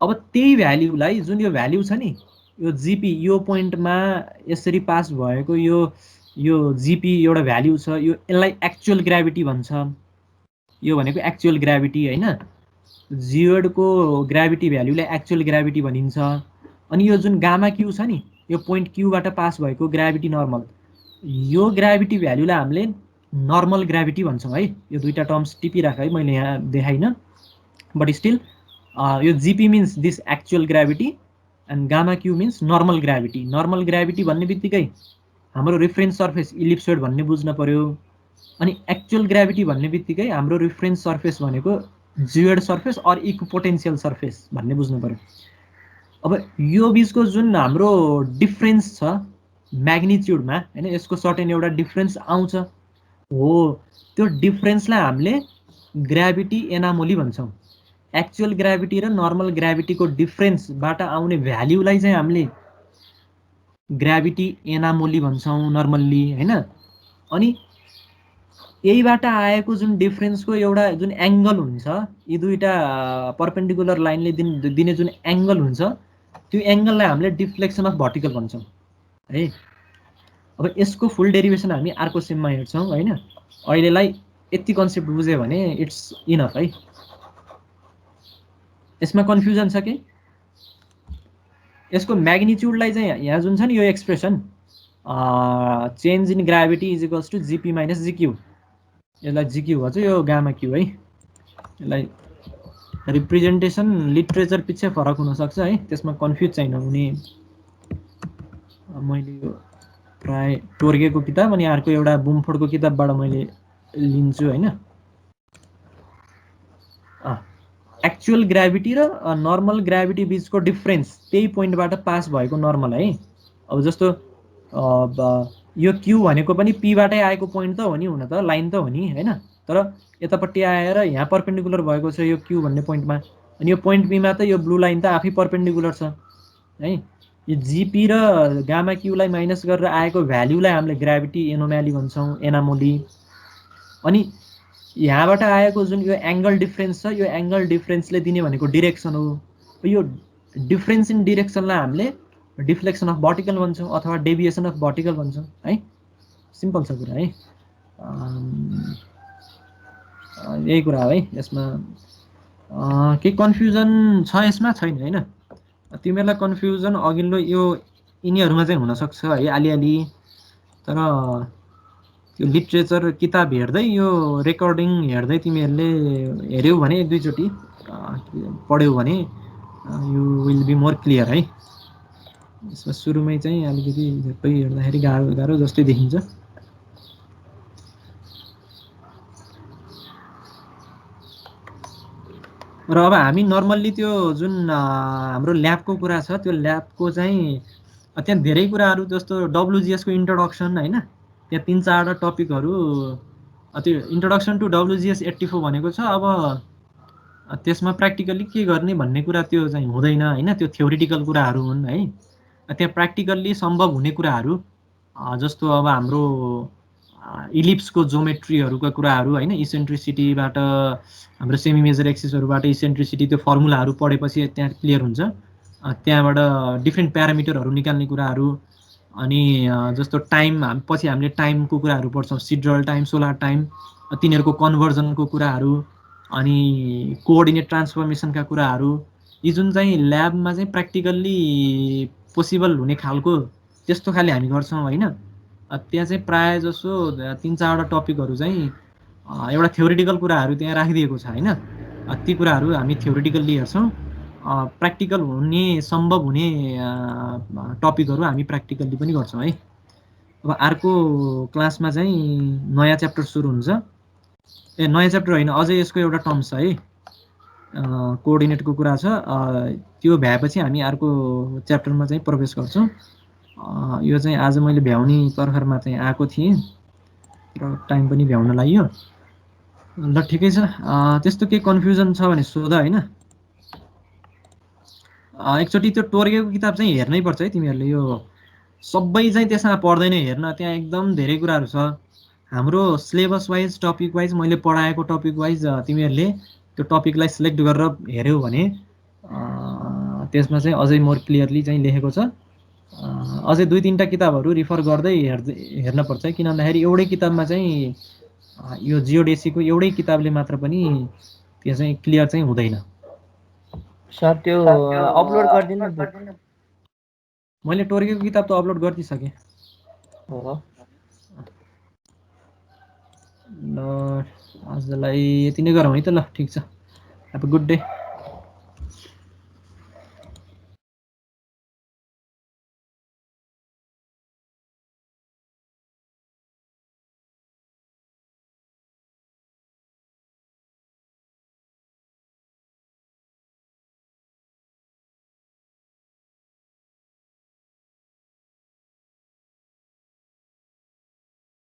अब त्यही भ्याल्युलाई जुन यो भ्याल्यु छ नि यो जीपी यो पोइन्टमा यसरी पास भएको यो जीपी एउटा भ्याल्यु छ यो यसलाई एक्चुअल ग्राभिटी भन्छ। यो भनेको एक्चुअल ग्राभिटी हैन। जियोइड को ग्राभिटी भ्याल्युलाई एक्चुअल ग्राभिटी भनिन्छ। अनि यो जुन गामा क्यू छ नि यो पोइन्ट क्यूबाट पास भएको ग्राभिटी नर्मल यो ग्राभिटी भ्याल्युलाई हामीले नर्मल ग्राभिटी भन्छौं है। यो दुईटा टर्म्स टिपिराख है, मैले यहाँ देखाइन बट स्टिल यो GP means this actual gravity and gamma Q means normal gravity. Normal gravity भन्ने बित्तिकै हाम्रो रिफरेन्स सर्फेस इलिप्सोइड भन्ने बुझ्न पर्यो। अनि एक्चुअल ग्राभिटी भन्ने बित्तिकै हाम्रो रिफरेन्स सर्फेस भनेको जियोइड सर्फेस और इक्विपोटेन्शियल सर्फेस भन्ने बुझ्नु पर्यो। अब यो बीचको जुन हाम्रो डिफरेन्स छ म्याग्निट्युडमा हैन यसको सर्टेन एउटा डिफरेन्स आउँछ हो त्यो डिफरेन्सलाई हामीले ग्राभिटी एनामोली भन्छौं। एक्चुअल ग्राभिटी र नर्मल ग्राभिटीको डिफरेन्सबाट आउने भ्याल्युलाई चाहिँ हामीले ग्राभिटी एनामोली भन्छौं नर्मल्ली हैन। अनि यहीबाट आएको जुन डिफरेन्सको एउटा जुन एंगल हुन्छ यी दुईटा परपेन्डिकुलर लाइनले दिने जुन एंगल हुन्छ त्यो एंगललाई हामीले डिफ्लेक्सन अफ भर्टिकल भन्छौं है। अब यसको फुल डेरिवेसन हामी अर्को सेममा हेर्छौं हैन। अहिलेलाई यति कन्सेप्ट बुझ्यो भने इट्स इनफ है। यसमा कन्फ्युजन छ के? यसको म्याग्निट्युडलाई चाहिँ यहाँ जुन छ नि यो expression change in gravity is equals to GP minus GQ यसलाई जीक्यू भन्छ यो गामा क्यू है। यसलाई रिप्रेजेन्टेसन लिटरेचर पछि फरक हुन सक्छ है, त्यसमा कन्फ्युज चाहिँ नहुने। मैले यो प्राय टोर्गेको किताब अनि अर्को एउटा बुमफोर्डको किताबबाट मैले लिन्छु हैन। एक्चुअल ग्राभिटी र नर्मल ग्राभिटी बीचको डिफरेन्स त्यही पोइन्टबाट पास भएको नर्मल है। अब जस्तो यो क्यू भनेको पनि पी बाटै आएको पोइन्ट त हो नि, हुन त लाइन त हो नि हैन। तर यतापट्टि आएर यहाँ परपेन्डिकुलर भएको छ यो क्यू भन्ने पोइन्टमा। अनि यो पोइन्ट बीमा त यो ब्लू लाइन त आफै परपेन्डिकुलर छ है। यो जीपी र गामा क्यूलाई माइनस गरेर आएको भ्याल्युलाई हामीले ग्राभिटी एनोमली भन्छौं, एनामोली। अनि यहाँबाट आएको जुन यो एंगल डिफरेन्स छ यो एंगल डिफरेन्सले दिने भनेको डाइरेक्सन हो। यो डिफरेन्स इन डाइरेक्सनलाई हामीले डिफ्लेक्सन अफ भर्टिकल भन्छौं अथवा डेभिएसन अफ भर्टिकल भन्छौं है। सिम्पल छ कुरा है। यही कुरा हो है। यसमा के कन्फ्युजन छ यसमा? छैन हैन। तिमीहरुलाई कन्फ्युजन अघिल्लो यो यिनीहरुमा चाहिँ हुन सक्छ है अलिअलि। तर यो लिटरेचर किताब हेर्दै यो रेकर्डिङ हेर्दै तिमीहरुले हेर्यौ भने एक दुई चोटी पढ्यौ भने you will be more clear है। यसमा सुरुमै चाहिँ अलिकति झट्टै हेर्दाखेरि गाह्रो जस्तै देखिन्छ। र अब हामी नर्मल्ली त्यो जुन हाम्रो ल्याबको कुरा छ त्यो ल्याबको चाहिँ त्यहाँ धेरै कुराहरू जस्तो डब्ल्युजिएस को इन्ट्रोडक्सन हैन, त्यहाँ 3-4 टपिकहरू त्यो इन्ट्रोडक्सन टु डब्ल्युजिएस 84 भनेको छ। अब त्यसमा प्र्याक्टिकली के गर्ने भन्ने कुरा त्यो चाहिँ हुँदैन हैन, त्यो थ्योरिटिकल कुराहरू हुन् है। त्यहाँ प्र्याक्टिकल्ली सम्भव हुने कुराहरू जस्तो अब हाम्रो इलिप्सको जोमेट्रीहरूका कुराहरू होइन, इसेन्ट्रिसिटीबाट हाम्रो सेमी मेजर एक्सिसहरूबाट इसेन्ट्रिसिटी त्यो फर्मुलाहरू पढेपछि त्यहाँ क्लियर हुन्छ। त्यहाँबाट डिफ्रेन्ट प्यारामिटरहरू निकाल्ने कुराहरू, अनि जस्तो टाइम पछि हामीले टाइमको कुराहरू पढ्छौँ, सिड्रल टाइम, सोलर टाइम, तिनीहरूको कन्भर्जनको कुराहरू, अनि कोअर्डिनेट ट्रान्सफर्मेसनका कुराहरू, यी जुन चाहिँ ल्याबमा चाहिँ प्र्याक्टिकल्ली पोसिबल हुने खालको त्यस्तो खाले हामी गर्छौँ होइन। त्यहाँ चाहिँ प्रायः जसो 3-4वटा टपिकहरू चाहिँ एउटा थ्योरिटिकल कुराहरू त्यहाँ राखिदिएको छ होइन। ती कुराहरू हामी थ्योरिटिकल्ली हेर्छौँ, प्र्याक्टिकल हुने सम्भव हुने टपिकहरू हामी प्र्याक्टिकल्ली पनि गर्छौँ है। अब अर्को क्लासमा चाहिँ नयाँ च्याप्टर सुरु हुन्छ। नयाँ च्याप्टर होइन, अझै यसको एउटा टर्म छ है, कोअर्डिनेटको कुरा छ। त्यो भ्याएपछि हामी अर्को च्याप्टरमा चाहिँ प्रवेश गर्छौँ। यो चाहिँ आज मैले भ्याउने तर्खरमा चाहिँ आएको थिएँ र टाइम पनि भ्याउन लाग्यो। ल ठिकै छ, त्यस्तो केही कन्फ्युजन छ भने सोध होइन। एकचोटि त्यो टोर्गेको किताब चाहिँ हेर्नै पर्छ है तिमीहरूले। यो सबै चाहिँ त्यसमा पढ्दैन हेर्न, त्यहाँ एकदम धेरै कुराहरू छ। हाम्रो सिलेबस वाइज टपिक वाइज मैले पढाएको टपिक वाइज तिमीहरूले त्यो टपिकलाई सिलेक्ट गरेर हेऱ्यौ भने त्यसमा चाहिँ अझै मोर क्लियरली चाहिँ लेखेको छ। अझै 2-3टा किताबहरू रिफर गर्दै हेर्न पर्छ है, किन भन्दाखेरि एउटै किताबमा चाहिँ यो जियोडेसीको एउटै किताबले मात्र पनि त्यो चाहिँ क्लियर चाहिँ हुँदैन। सर त्यो अपलोड गरिदिनु बुक। मैले टोर्गेको किताब त अपलोड गरिदिइसकेँ। ल आजलाई यति नै गरौँ है त। ल ठिक छ, हेभ अ गुड डे।